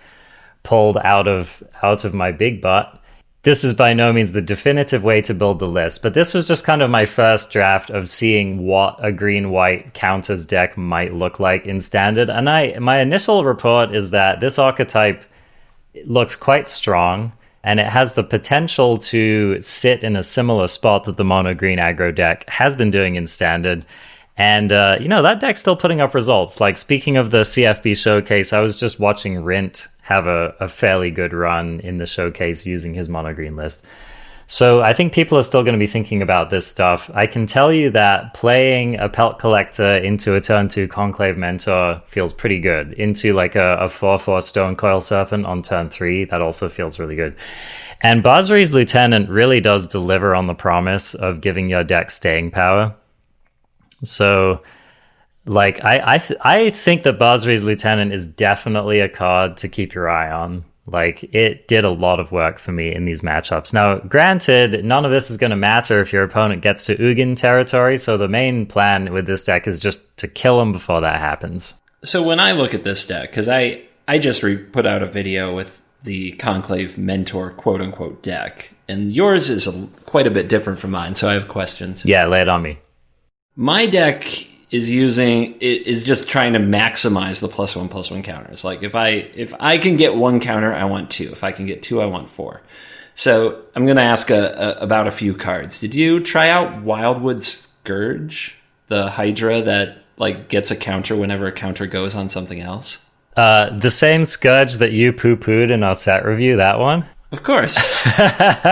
pulled out of my big butt. This is by no means the definitive way to build the list, but this was just kind of my first draft of seeing what a green-white counters deck might look like in Standard. And my initial report is that this archetype looks quite strong, and it has the potential to sit in a similar spot that the mono green aggro deck has been doing in Standard. And, that deck's still putting up results. Like, speaking of the CFB showcase, I was just watching Rint have a fairly good run in the showcase using his mono green list. So I think people are still going to be thinking about this stuff. I can tell you that playing a Pelt Collector into a turn 2 Conclave Mentor feels pretty good. Into like a 4/4 Stonecoil Serpent on turn 3, that also feels really good. And Basri's Lieutenant really does deliver on the promise of giving your deck staying power. So, like, I think that Basri's Lieutenant is definitely a card to keep your eye on. Like, it did a lot of work for me in these matchups. Now, granted, none of this is going to matter if your opponent gets to Ugin territory, so the main plan with this deck is just to kill him before that happens. So when I look at this deck, because I just put out a video with the Conclave Mentor quote-unquote deck, and yours is quite a bit different from mine, so I have questions. Yeah, lay it on me. My deck is just trying to maximize the +1/+1 counters. Like if I can get 1 counter, I want 2. If I can get 2, I want 4. So I'm going to ask about a few cards. Did you try out Wildwood Scourge, the Hydra that like gets a counter whenever a counter goes on something else? The same Scourge that you poo-pooed in our set review, that one? Of course.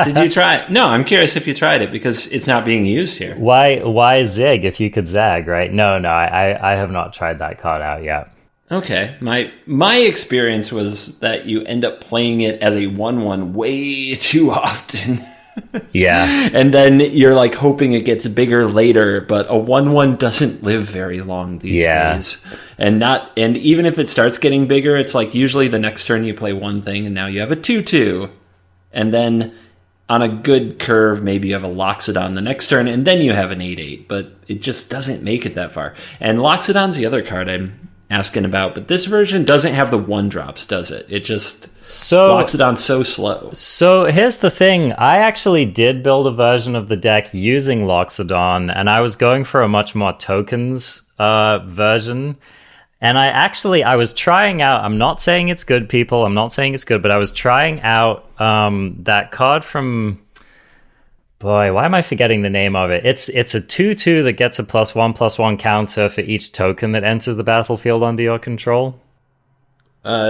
Did you try it? No, I'm curious if you tried it because it's not being used here. Why zig if you could zag, right? No, I have not tried that card out yet. Okay. My experience was that you end up playing it as a 1/1 way too often. Yeah. And then you're like hoping it gets bigger later, but a 1/1 doesn't live very long these days. And even if it starts getting bigger, it's like usually the next turn you play one thing and now you have a 2/2. And then on a good curve, maybe you have a Loxodon the next turn, and then you have an 8/8. But it just doesn't make it that far. And Loxodon's the other card I'm asking about, but this version doesn't have the 1-drops, does it? It just Loxodon's so slow. So here's the thing. I actually did build a version of the deck using Loxodon, and I was going for a much more tokens version. And I was trying out, I'm not saying it's good, people, I'm not saying it's good, but I was trying out that card from, boy, why am I forgetting the name of it? It's a 2/2 that gets a +1/+1 counter for each token that enters the battlefield under your control.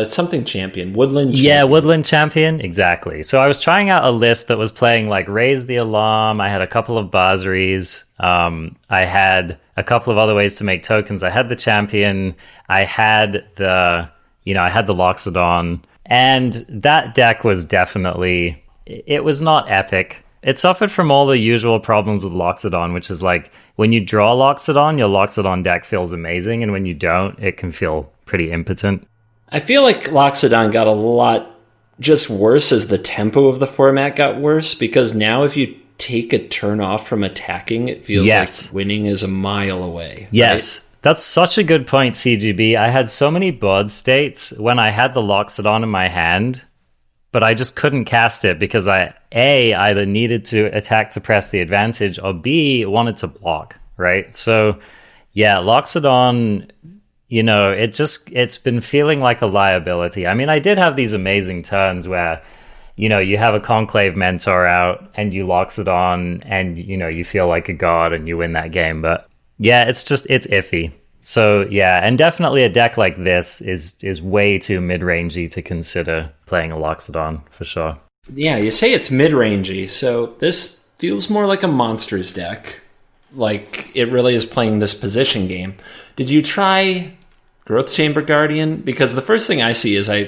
Something champion. Woodland champion. Yeah, Woodland champion, exactly. So I was trying out a list that was playing like Raise the Alarm. I had a couple of Bazaries. I had a couple of other ways to make tokens. I had the champion. I had the Loxodon. And that deck was definitely, it was not epic. It suffered from all the usual problems with Loxodon, which is like when you draw Loxodon, your Loxodon deck feels amazing. And when you don't, it can feel pretty impotent. I feel like Loxodon got a lot just worse as the tempo of the format got worse, because now if you take a turn off from attacking, it feels like winning is a mile away. Yes, right? That's such a good point, CGB. I had so many board states when I had the Loxodon in my hand, but I just couldn't cast it because I, A, either needed to attack to press the advantage, or B, wanted to block, right? So, yeah, Loxodon, you know, it's been feeling like a liability. I mean, I did have these amazing turns where, you know, you have a Conclave Mentor out and you Loxodon and, you know, you feel like a god and you win that game. But yeah, it's iffy. So yeah, and definitely a deck like this is way too mid-rangey to consider playing a Loxodon for sure. Yeah, you say it's mid-rangey, so this feels more like a monsters deck. Like it really is playing this position game. Did you try Growth Chamber Guardian? Because the first thing I see is I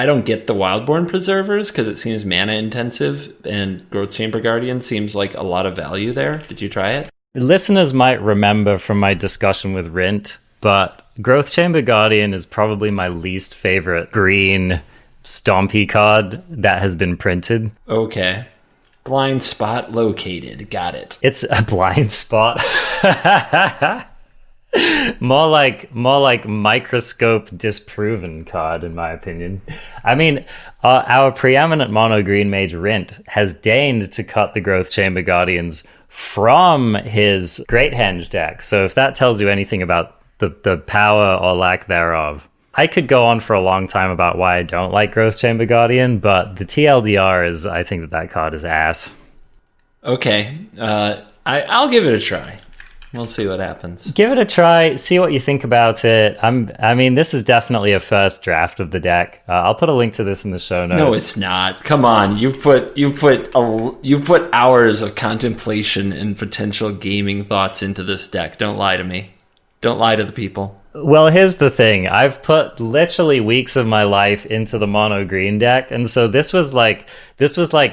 don't get the Wildborn Preservers because it seems mana intensive, and Growth Chamber Guardian seems like a lot of value there. Did you try it? Listeners might remember from my discussion with Rint, but Growth Chamber Guardian is probably my least favorite green stompy card that has been printed. Okay. Blind spot located. Got it. It's a blind spot. more like microscope disproven card, in my opinion. I mean, our preeminent mono green mage Rint has deigned to cut the Growth Chamber Guardians from his Great Henge deck. So if that tells you anything about the power or lack thereof. I could go on for a long time about why I don't like Growth Chamber Guardian, but the TLDR is I think that card is ass. Okay. I'll give it a try. We'll see what happens. Give it a try. See what you think about it. I mean, this is definitely a first draft of the deck. I'll put a link to this in the show notes. No, it's not. Come on, you've put hours of contemplation and potential gaming thoughts into this deck. Don't lie to me. Don't lie to the people. Well, here's the thing. I've put literally weeks of my life into the mono green deck, and so this was like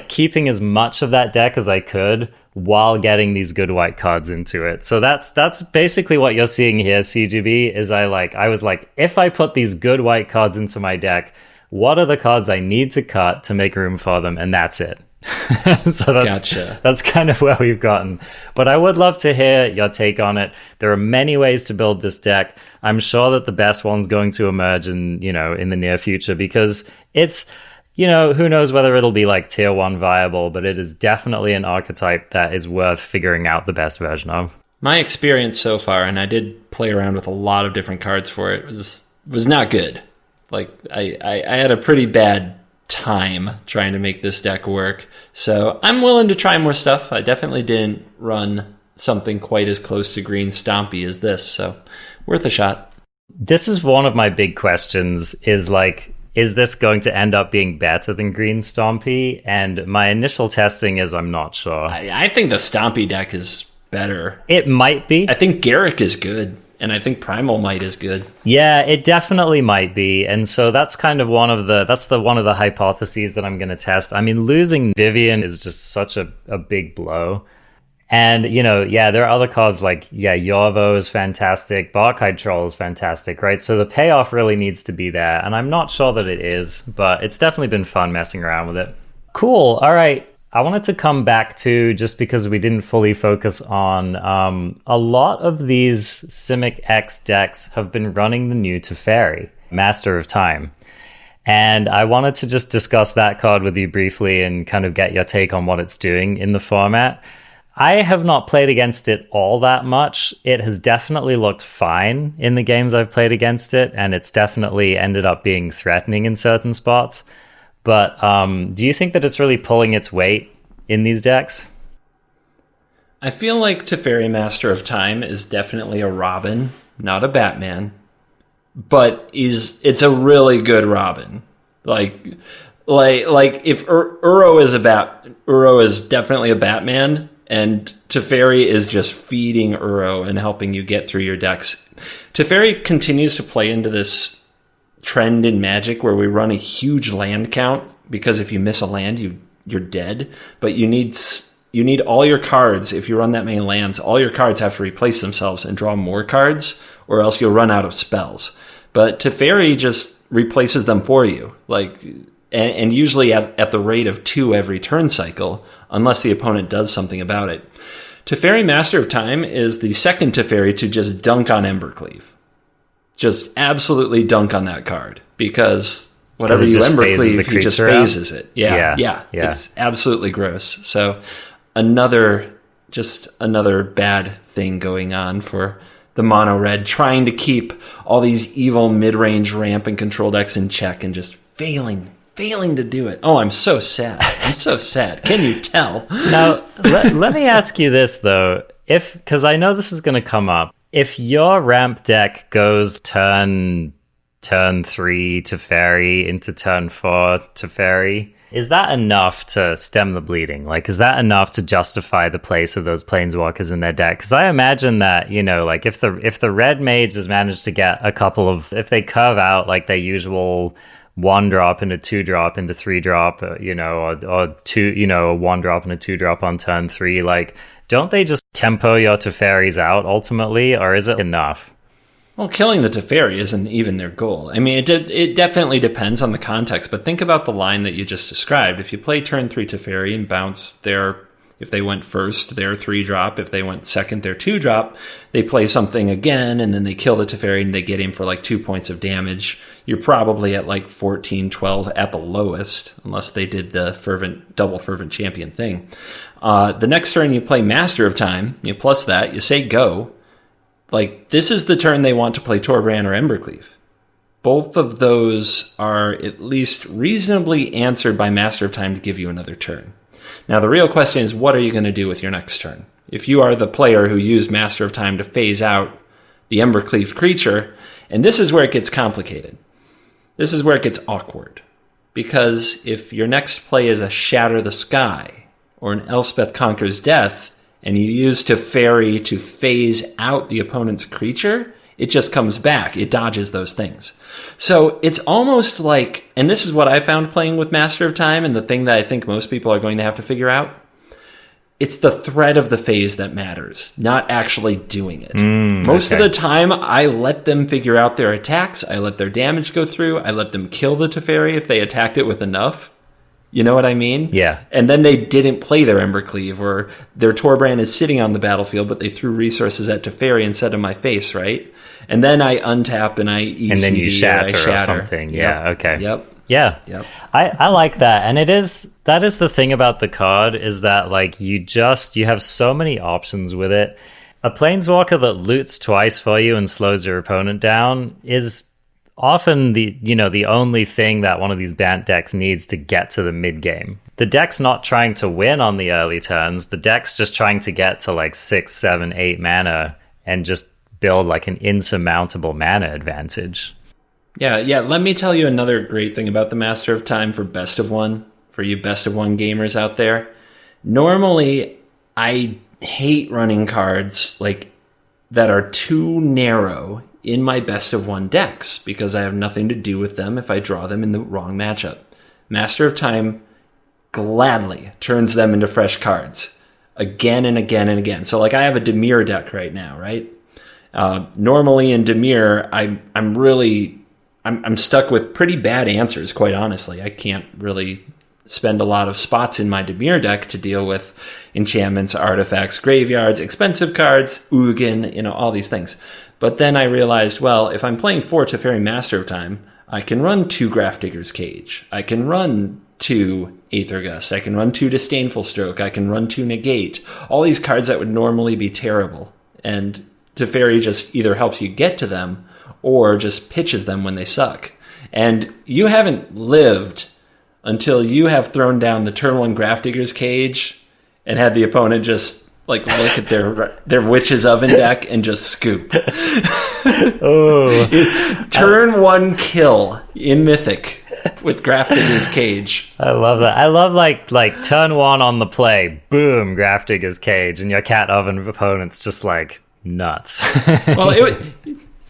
keeping as much of that deck as I could while getting these good white cards into it. So that's basically what you're seeing here, CGB, is I was like, if I put these good white cards into my deck what are the cards I need to cut to make room for them, and that's it. So that's kind of where we've gotten. But I would love to hear your take on it. There are many ways to build this deck. I'm sure that the best one's going to emerge in the near future, because it's, who knows whether it'll be like tier 1 viable, but it is definitely an archetype that is worth figuring out the best version of. My experience so far, and I did play around with a lot of different cards for it, was not good. Like I had a pretty bad time trying to make this deck work. So I'm willing to try more stuff. I definitely didn't run something quite as close to Green Stompy as this, so worth a shot. This is one of my big questions, is this going to end up being better than Green Stompy? And my initial testing is I'm not sure. I think the Stompy deck is better. It might be. I think Garrick is good. And I think Primal Might is good. Yeah, it definitely might be. And so that's kind of one of the hypotheses that I'm going to test. I mean, losing Vivian is just such a big blow. And, there are other cards like, Yorvo is fantastic. Barkhide Troll is fantastic, right? So the payoff really needs to be there. And I'm not sure that it is, but it's definitely been fun messing around with it. Cool. All right. I wanted to come back to, just because we didn't fully focus on, a lot of these Simic X decks have been running the new Teferi, Master of Time. And I wanted to just discuss that card with you briefly and kind of get your take on what it's doing in the format. I have not played against it all that much. It has definitely looked fine in the games I've played against it, and it's definitely ended up being threatening in certain spots. But do you think that it's really pulling its weight in these decks? I feel like Teferi Master of Time is definitely a Robin, not a Batman. But it's a really good Robin. Like if Uro is definitely a Batman, and Teferi is just feeding Uro and helping you get through your decks. Teferi continues to play into this trend in Magic where we run a huge land count, because if you miss a land, you're dead. But you need all your cards. If you run that many lands, all your cards have to replace themselves and draw more cards, or else you'll run out of spells. But Teferi just replaces them for you, and usually at the rate of 2 every turn cycle, unless the opponent does something about it. Teferi Master of Time is the second Teferi to just dunk on Embercleave. Just absolutely dunk on that card, because whatever you Embercleave, he just phases it. Yeah. It's absolutely gross. So another bad thing going on for the mono red, trying to keep all these evil mid-range ramp and control decks in check and just failing to do it. Oh, I'm so sad. Can you tell? Now, let me ask you this, though. Because I know this is going to come up. If your ramp deck goes turn 3 Teferi into turn 4 Teferi, is that enough to stem the bleeding? Is that enough to justify the place of those planeswalkers in their deck? Because I imagine that, if the red mage has managed to get a couple of, if they curve out their usual 1-drop into 2-drop into 3-drop, or 2, a 1-drop and a 2-drop on turn 3, don't they just tempo your Teferis out ultimately, or is it enough? Well, killing the Teferi isn't even their goal. I mean, it definitely depends on the context, but think about the line that you just described. If you play turn 3 Teferi and bounce if they went first, their 3-drop. If they went second, their 2-drop. They play something again, and then they kill the Teferi, and they get him for 2 points of damage. You're probably at 14, 12 at the lowest, unless they did the double fervent champion thing. The next turn you play Master of Time, you plus that, you say go. This is the turn they want to play Torbran or Embercleave. Both of those are at least reasonably answered by Master of Time to give you another turn. Now, the real question is, what are you going to do with your next turn? If you are the player who used Master of Time to phase out the Embercleave creature, and this is where it gets complicated. This is where it gets awkward. Because if your next play is a Shatter the Sky, or an Elspeth Conquers Death, and you use Teferi to phase out the opponent's creature, it just comes back. It dodges those things. So it's almost and this is what I found playing with Master of Time, and the thing that I think most people are going to have to figure out, it's the threat of the phase that matters, not actually doing it. Most of the time, I let them figure out their attacks. I let their damage go through. I let them kill the Teferi if they attacked it with enough. You know what I mean? Yeah. And then they didn't play their Embercleave, or their Torbrand is sitting on the battlefield, but they threw resources at Teferi instead of my face, right? And then I untap and I ECD, and then you shatter or something. Yep. Yeah, okay. Yep. Yeah. Yep. I like that. And that is the thing about the card, is that like you have so many options with it. A Planeswalker that loots twice for you and slows your opponent down is often the only thing that one of these Bant decks needs to get to the mid game. The deck's not trying to win on the early turns. The deck's just trying to get to like 6, 7, 8 mana and just build like an insurmountable mana advantage. Yeah. Let me tell you another great thing about the Master of Time for Best of One, for you Best of One gamers out there. Normally, I hate running cards like that are too narrow in my Best of One decks because I have nothing to do with them if I draw them in the wrong matchup. Master of Time gladly turns them into fresh cards again and again and again. So like I have a Dimir deck right now, right? Normally in Dimir, I'm stuck with pretty bad answers, quite honestly. I can't really spend a lot of spots in my Dimir deck to deal with enchantments, artifacts, graveyards, expensive cards, Ugin, all these things. But then I realized, well, if I'm playing 4 Teferi Master of Time, I can run 2 Grafdigger's Cage. I can run 2 Aether Gust. I can run 2 Disdainful Stroke. I can run 2 Negate. All these cards that would normally be terrible. And Teferi just either helps you get to them or just pitches them when they suck. And you haven't lived until you have thrown down the Turtle and Grafdigger's Cage and had the opponent just like look at their Witch's Oven deck and just scoop. Turn 1 kill in Mythic with Grafdigger's Cage. I love that. I love like turn 1 on the play, boom, Grafdigger's Cage, and your Cat Oven opponent's just like nuts. Well,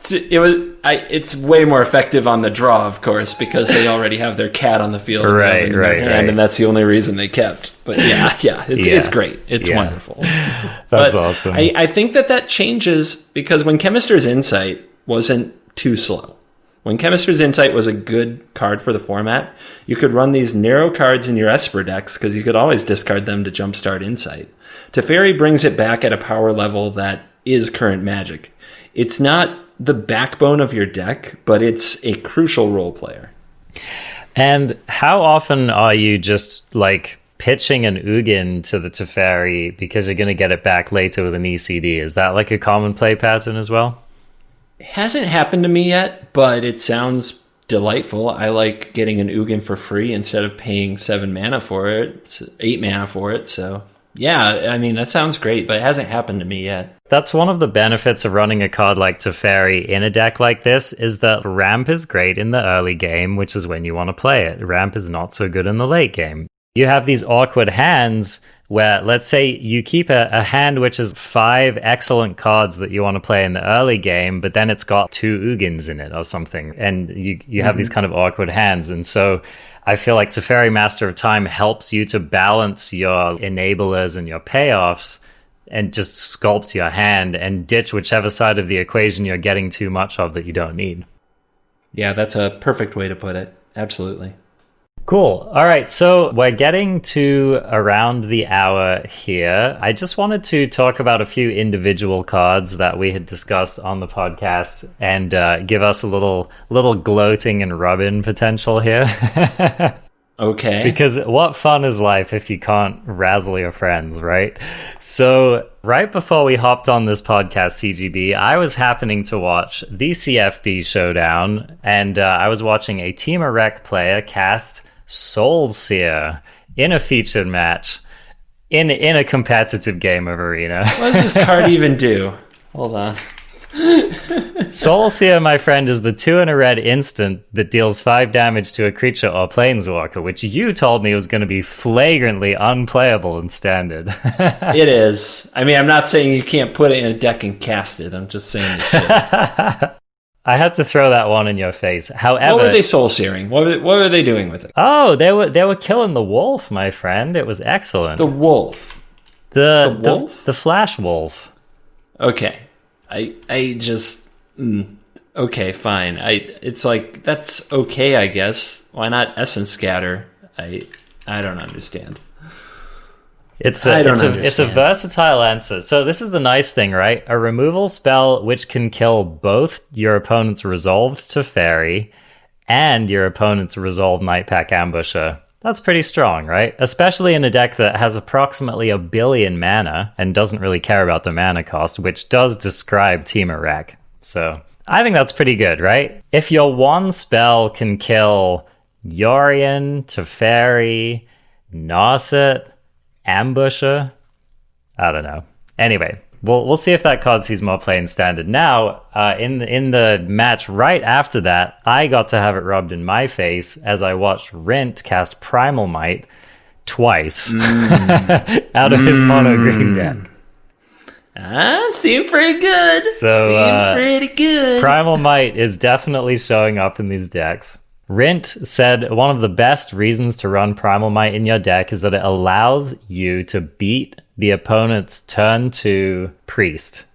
it's way more effective on the draw, of course, because they already have their cat on the field in their hand, and that's the only reason they kept. But it's great. It's wonderful. That's awesome. I think that changes because when Chemister's Insight wasn't too slow, when Chemister's Insight was a good card for the format, you could run these narrow cards in your Esper decks because you could always discard them to jumpstart Insight. Teferi brings it back at a power level that is current Magic. It's not the backbone of your deck, but it's a crucial role player. And how often are you just like pitching an Ugin to the Teferi because you're going to get it back later with an ECD? Is that like a common play pattern as well? It hasn't happened to me yet, but it sounds delightful. I like getting an Ugin for free instead of paying 7 mana for it, 8 mana for it. So yeah, I mean, that sounds great, but it hasn't happened to me yet. That's one of the benefits of running a card like Teferi in a deck like this, is that ramp is great in the early game, which is when you want to play it. Ramp is not so good in the late game. You have these awkward hands where, let's say you keep a hand which is 5 excellent cards that you want to play in the early game, but then it's got 2 Ugins in it or something, and you have these kind of awkward hands. And so I feel like Teferi Master of Time helps you to balance your enablers and your payoffs and just sculpt your hand and ditch whichever side of the equation you're getting too much of that you don't need. Yeah, that's a perfect way to put it. Absolutely. Cool. All right, so we're getting to around the hour here. I just wanted to talk about a few individual cards that we had discussed on the podcast and give us a little gloating and rub-in potential here. Okay. Because what fun is life if you can't razzle your friends, right? So right before we hopped on this podcast, CGB, I was happening to watch the CFB Showdown, and I was watching a Team Erect player cast Soulseer in a featured match in a competitive game of Arena. What does this card even do? Hold on. Soulseer, my friend, is the 2 and a red instant that deals 5 damage to a creature or planeswalker, which you told me was going to be flagrantly unplayable in standard. It is. I mean, I'm not saying you can't put it in a deck and cast it. I'm just saying I had to throw that one in your face. However, what were they soul-searing? What were they doing with it? Oh, they were killing the wolf, my friend. It was excellent. The wolf. The wolf? The Flash Wolf. Okay. I just okay, fine. It's like that's okay, I guess. Why not Essence Scatter? I don't understand. It's a versatile answer. So this is the nice thing, right? A removal spell which can kill both your opponent's resolved Teferi and your opponent's resolved Nightpack Ambusher. That's pretty strong, right? Especially in a deck that has approximately 1 billion mana and doesn't really care about the mana cost, which does describe Temur Rec. So I think that's pretty good, right? If your one spell can kill Yorion, Teferi, Narset, Ambusher, I don't know. Anyway, we'll see if that card sees more play in Standard. Now, in the match right after that, I got to have it rubbed in my face as I watched Rint cast Primal Might twice out of his mono green deck. Seemed pretty good. So, seemed pretty good. Primal Might is definitely showing up in these decks. Rint said one of the best reasons to run Primal Might in your deck is that it allows you to beat the opponent's turn 2 priest.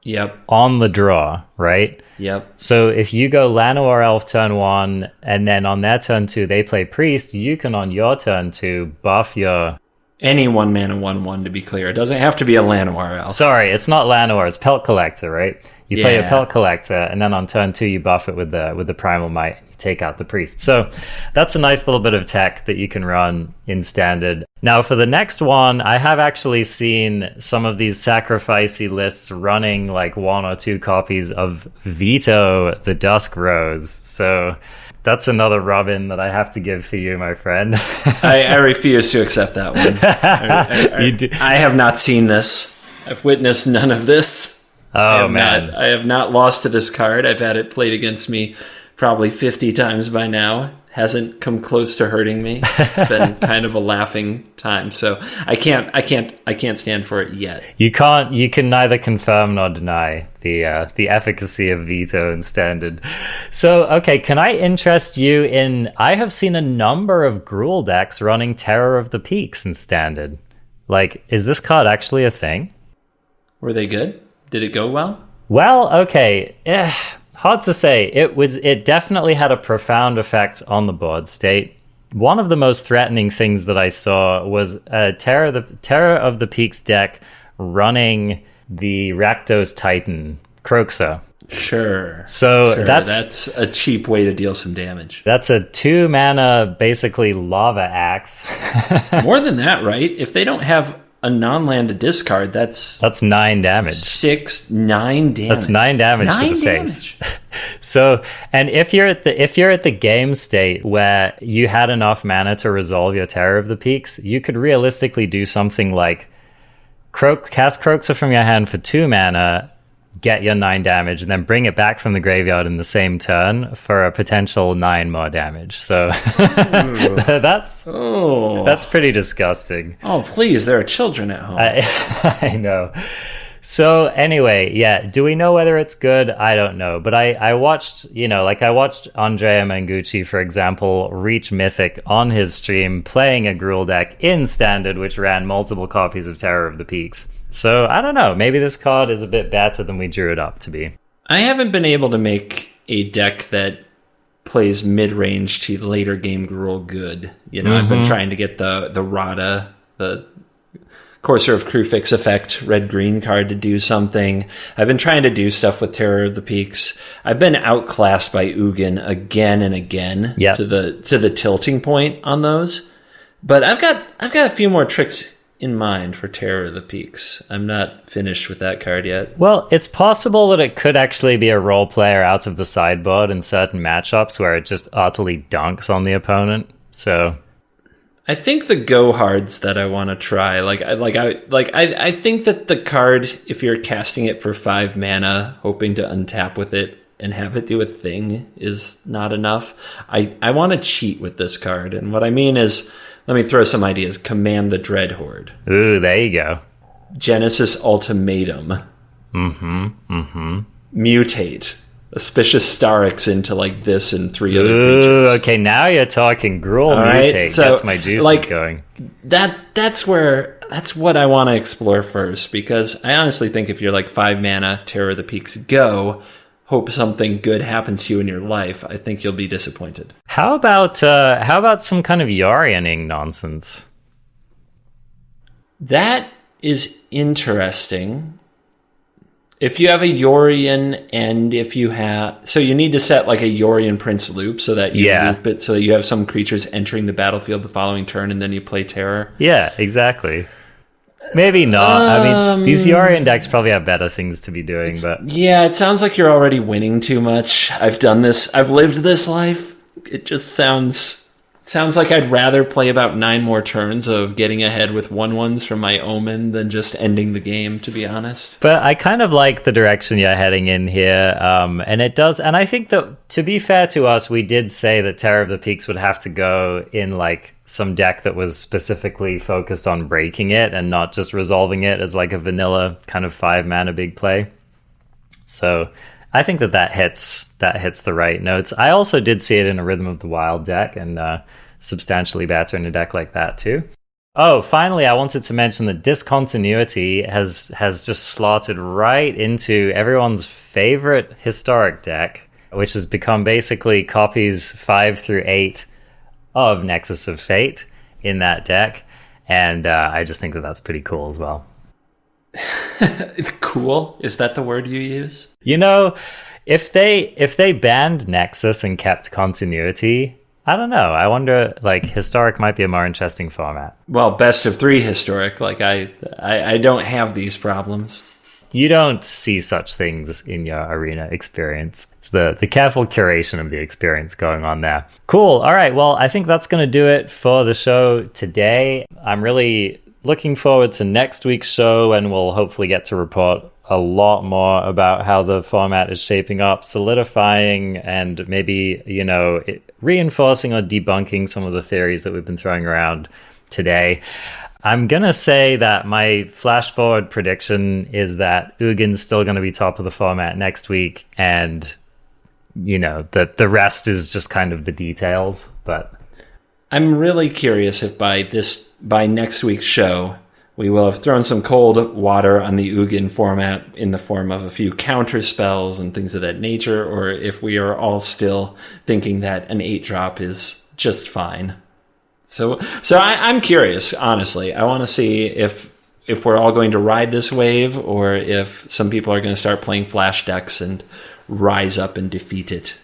Yep. On the draw, right? Yep. So if you go Llanowar Elf turn 1, and then on their turn 2 they play priest, you can on your turn 2 buff your... Any 1-mana 1/1, to be clear. It doesn't have to be a Llanowar Elf. Sorry, it's not Llanowar, it's Pelt Collector, right? You play your Pelt Collector, and then on turn 2 you buff it with the Primal Might. Take out the priest. So that's a nice little bit of tech that you can run in Standard. Now for the next one, I have actually seen some of these sacrificey lists running like 1 or 2 copies of Veto the Dusk Rose. So that's another rub-in that I have to give for you, my friend. I refuse to accept that one. I have not seen this. I've witnessed none of this. Oh, man. I have not lost to this card. I've had it played against me probably 50 times by now. Hasn't come close to hurting me. It's been kind of a laughing time. So I can't stand for it yet. You can neither confirm nor deny the efficacy of Veto in Standard. So, okay, can I interest you in... I have seen a number of Gruul decks running Terror of the Peaks in Standard. Like, is this card actually a thing? Were they good? Did it go well? Well, okay. Hard to say. It definitely had a profound effect on the board state. One of the most threatening things that I saw was Terror of the Peaks deck running the Rakdos Titan Kroxa. Sure. So that's a cheap way to deal some damage. That's a 2-mana, basically lava axe. More than that, right? If they don't have a non-land to discard, that's 9 damage. 9 damage. That's 9 damage to the face. So, and if you're at the game state where you had enough mana to resolve your Terror of the Peaks, you could realistically do something like cast Kroxa from your hand for 2 mana, get your 9 damage, and then bring it back from the graveyard in the same turn for a potential 9 more damage. So that's pretty disgusting. Oh, please, there are children at home. I know. So anyway, yeah, do we know whether it's good? I don't know. But I watched, I watched Andrea Mangucci, for example, reach Mythic on his stream playing a Gruul deck in Standard, which ran multiple copies of Terror of the Peaks. So I don't know. Maybe this card is a bit better than we drew it up to be. I haven't been able to make a deck that plays mid-range to later game Gruul good. I've been trying to get the Rada, the Courser of Kruphix effect, red-green card to do something. I've been trying to do stuff with Terror of the Peaks. I've been outclassed by Ugin again and again to the tilting point on those. But I've got a few more tricks in mind for Terror of the Peaks. I'm not finished with that card yet. Well, it's possible that it could actually be a role player out of the sideboard in certain matchups where it just utterly dunks on the opponent. So I think the go hards that I want to try, I think that the card, if you're casting it for 5 mana, hoping to untap with it and have it do a thing, is not enough. I want to cheat with this card, and what I mean is, let me throw some ideas. Command the Dreadhorde. Ooh, there you go. Genesis Ultimatum. Mutate. Auspicious Starix into this and 3 other creatures. Okay, now you're talking. Gruul Mutate. So, gets my juices going. That's where That's what I want to explore first, because I honestly think if you're like 5 mana, Terror of the Peaks, go, hope something good happens to you in your life, I think you'll be disappointed. How about some kind of Yorianing nonsense? That is interesting. If you have a Yorian, and if you have... So you need to set like a Yorian Prince loop so that you loop it so that you have some creatures entering the battlefield the following turn, and then you play Terror. Yeah, exactly. Maybe not. I mean, these Yorian decks probably have better things to be doing, but... Yeah, it sounds like you're already winning too much. I've done this. I've lived this life. It just sounds like I'd rather play about 9 more turns of getting ahead with 1/1s from my Omen than just ending the game, to be honest. But I kind of like the direction you're heading in here, and it does. And I think that, to be fair to us, we did say that Terror of the Peaks would have to go in like some deck that was specifically focused on breaking it and not just resolving it as like a vanilla kind of 5 mana big play. So I think that hits the right notes. I also did see it in a Rhythm of the Wild deck, and substantially better in a deck like that too. Oh, finally, I wanted to mention that Discontinuity has just slotted right into everyone's favorite historic deck, which has become basically copies 5 through 8 of Nexus of Fate in that deck, and I just think that that's pretty cool as well. It's cool? Is that the word you use? You know, if they banned Nexus and kept Continuity, I don't know. I wonder, like, Historic might be a more interesting format. Well, best of 3 Historic. Like, I don't have these problems. You don't see such things in your Arena experience. It's the careful curation of the experience going on there. Cool. All right. Well, I think that's going to do it for the show today. I'm really looking forward to next week's show, and we'll hopefully get to report a lot more about how the format is shaping up, solidifying, and maybe, reinforcing or debunking some of the theories that we've been throwing around today. I'm going to say that my flash forward prediction is that Ugin's still going to be top of the format next week, and, that the rest is just kind of the details. But I'm really curious if by next week's show, we will have thrown some cold water on the Ugin format in the form of a few counter spells and things of that nature, or if we are all still thinking that an 8-drop is just fine. So I'm curious, honestly. I want to see if we're all going to ride this wave, or if some people are going to start playing flash decks and rise up and defeat it.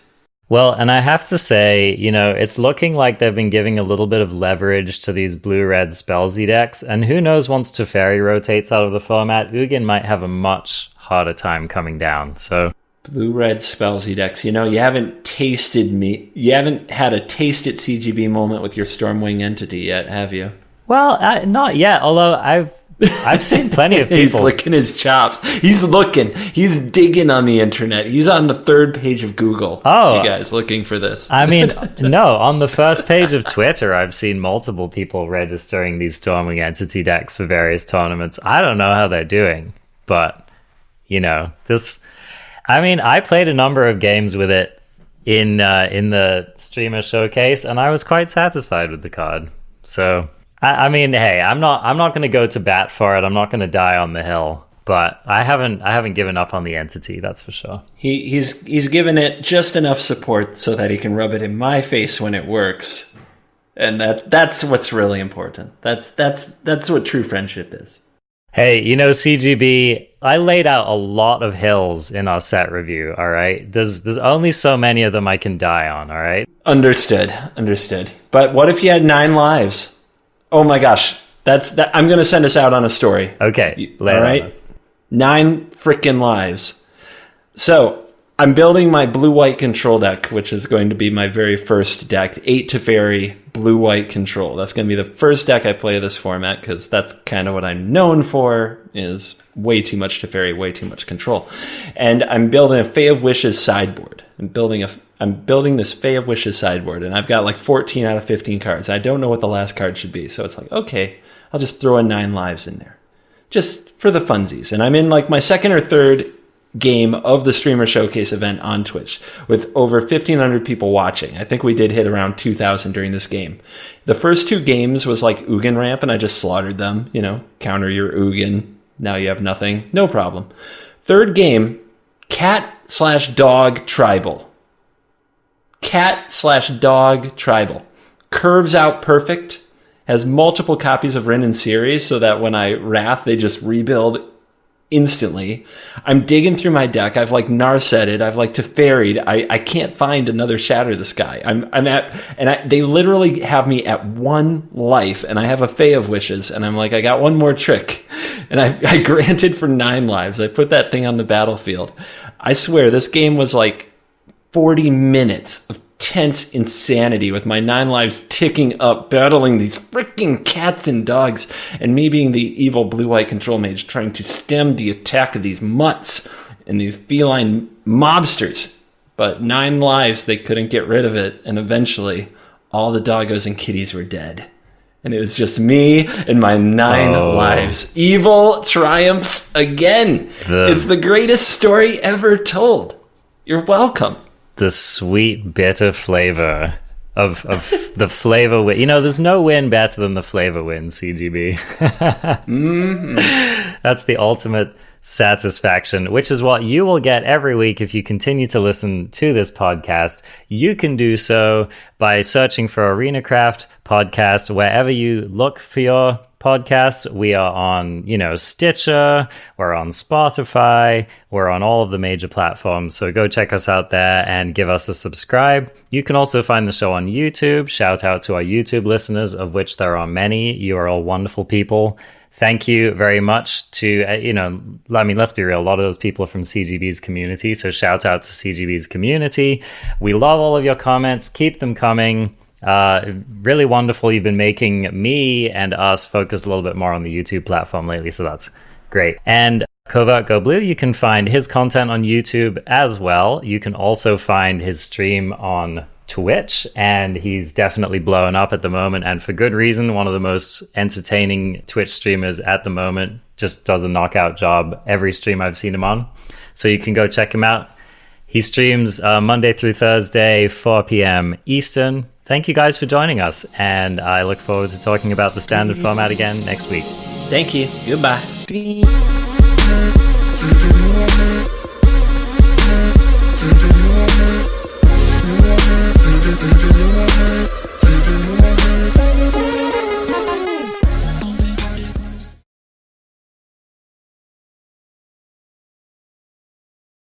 Well, and I have to say, it's looking like they've been giving a little bit of leverage to these blue-red Spellsy decks, and who knows, once Teferi rotates out of the format, Ugin might have a much harder time coming down, so... Blue-red Spellsy decks. You haven't had a taste at CGB moment with your Stormwing entity yet, have you? Well, not yet, although I've seen plenty of people. He's licking his chops. He's looking. He's digging on the internet. He's on the 3rd page of Google. Oh, you guys looking for this? I mean, no. On the first page of Twitter, I've seen multiple people registering these Stormwing entity decks for various tournaments. I don't know how they're doing, but this. I mean, I played a number of games with it in the streamer showcase, and I was quite satisfied with the card. So. I mean, hey, I'm not going to go to bat for it. I'm not going to die on the hill, but I haven't given up on the entity. That's for sure. He's given it just enough support so that he can rub it in my face when it works, and that's what's really important. That's what true friendship is. Hey, CGB, I laid out a lot of hills in our set review. All right, there's only so many of them I can die on. All right, understood. But what if you had 9 lives? Oh my gosh, I'm going to send us out on a story. Okay, all right. 9 freaking lives. So I'm building my blue-white control deck, which is going to be my very first deck. 8 Teferi, blue-white control. That's going to be the first deck I play of this format, because that's kind of what I'm known for, is way too much Teferi, way too much control. And I'm building a Fae of Wishes sideboard. I'm building this Fae of Wishes sideboard, and I've got like 14 out of 15 cards. I don't know what the last card should be, so it's like, okay, I'll just throw in 9 lives in there, just for the funsies. And I'm in like my second or third game of the Streamer Showcase event on Twitch with over 1,500 people watching. I think we did hit around 2,000 during this game. The first 2 games was like Ugin ramp, and I just slaughtered them. You know, counter your Ugin. Now you have nothing. No problem. Third game, cat/dog tribal. Cat/dog tribal. Curves out perfect. Has multiple copies of Rin and series so that when I Wrath, they just rebuild instantly. I'm digging through my deck. I've like Narsetted. I've like Teferi'd. I can't find another Shatter the Sky. They literally have me at 1 life, and I have a Fae of Wishes, and I'm like, I got one more trick. And I granted for 9 lives. I put that thing on the battlefield. I swear, this game was like 40 minutes of tense insanity with my 9 lives ticking up, battling these freaking cats and dogs, and me being the evil blue-white control mage trying to stem the attack of these mutts and these feline mobsters. But 9 lives, they couldn't get rid of it, and eventually all the doggos and kitties were dead. And it was just me and my 9 lives. Evil triumphs again. It's the greatest story ever told. You're welcome. The sweet, bitter flavor of the flavor win. You know, there's no win better than the flavor win, CGB. That's the ultimate satisfaction, which is what you will get every week if you continue to listen to this podcast. You can do so by searching for ArenaCraft Podcast wherever you look for your podcasts. We are on, Stitcher, we're on Spotify, we're on all of the major platforms. So go check us out there and give us a subscribe. You can also find the show on YouTube. Shout out to our YouTube listeners, of which there are many. You are all wonderful people. Thank you very much to, let's be real, a lot of those people are from CGB's community. So shout out to CGB's community. We love all of your comments. Keep them coming. Really wonderful. You've been making me and us focus a little bit more on the YouTube platform lately, so that's great. And Covert Go Blue, you can find his content on YouTube as well. You can also find his stream on Twitch, and he's definitely blowing up at the moment, and for good reason. One of the most entertaining Twitch streamers at the moment. Just does a knockout job every stream I've seen him on, so you can go check him out. He streams Monday through Thursday, 4 p.m. Eastern. Thank you guys for joining us, and I look forward to talking about the standard format again next week. Thank you. Goodbye.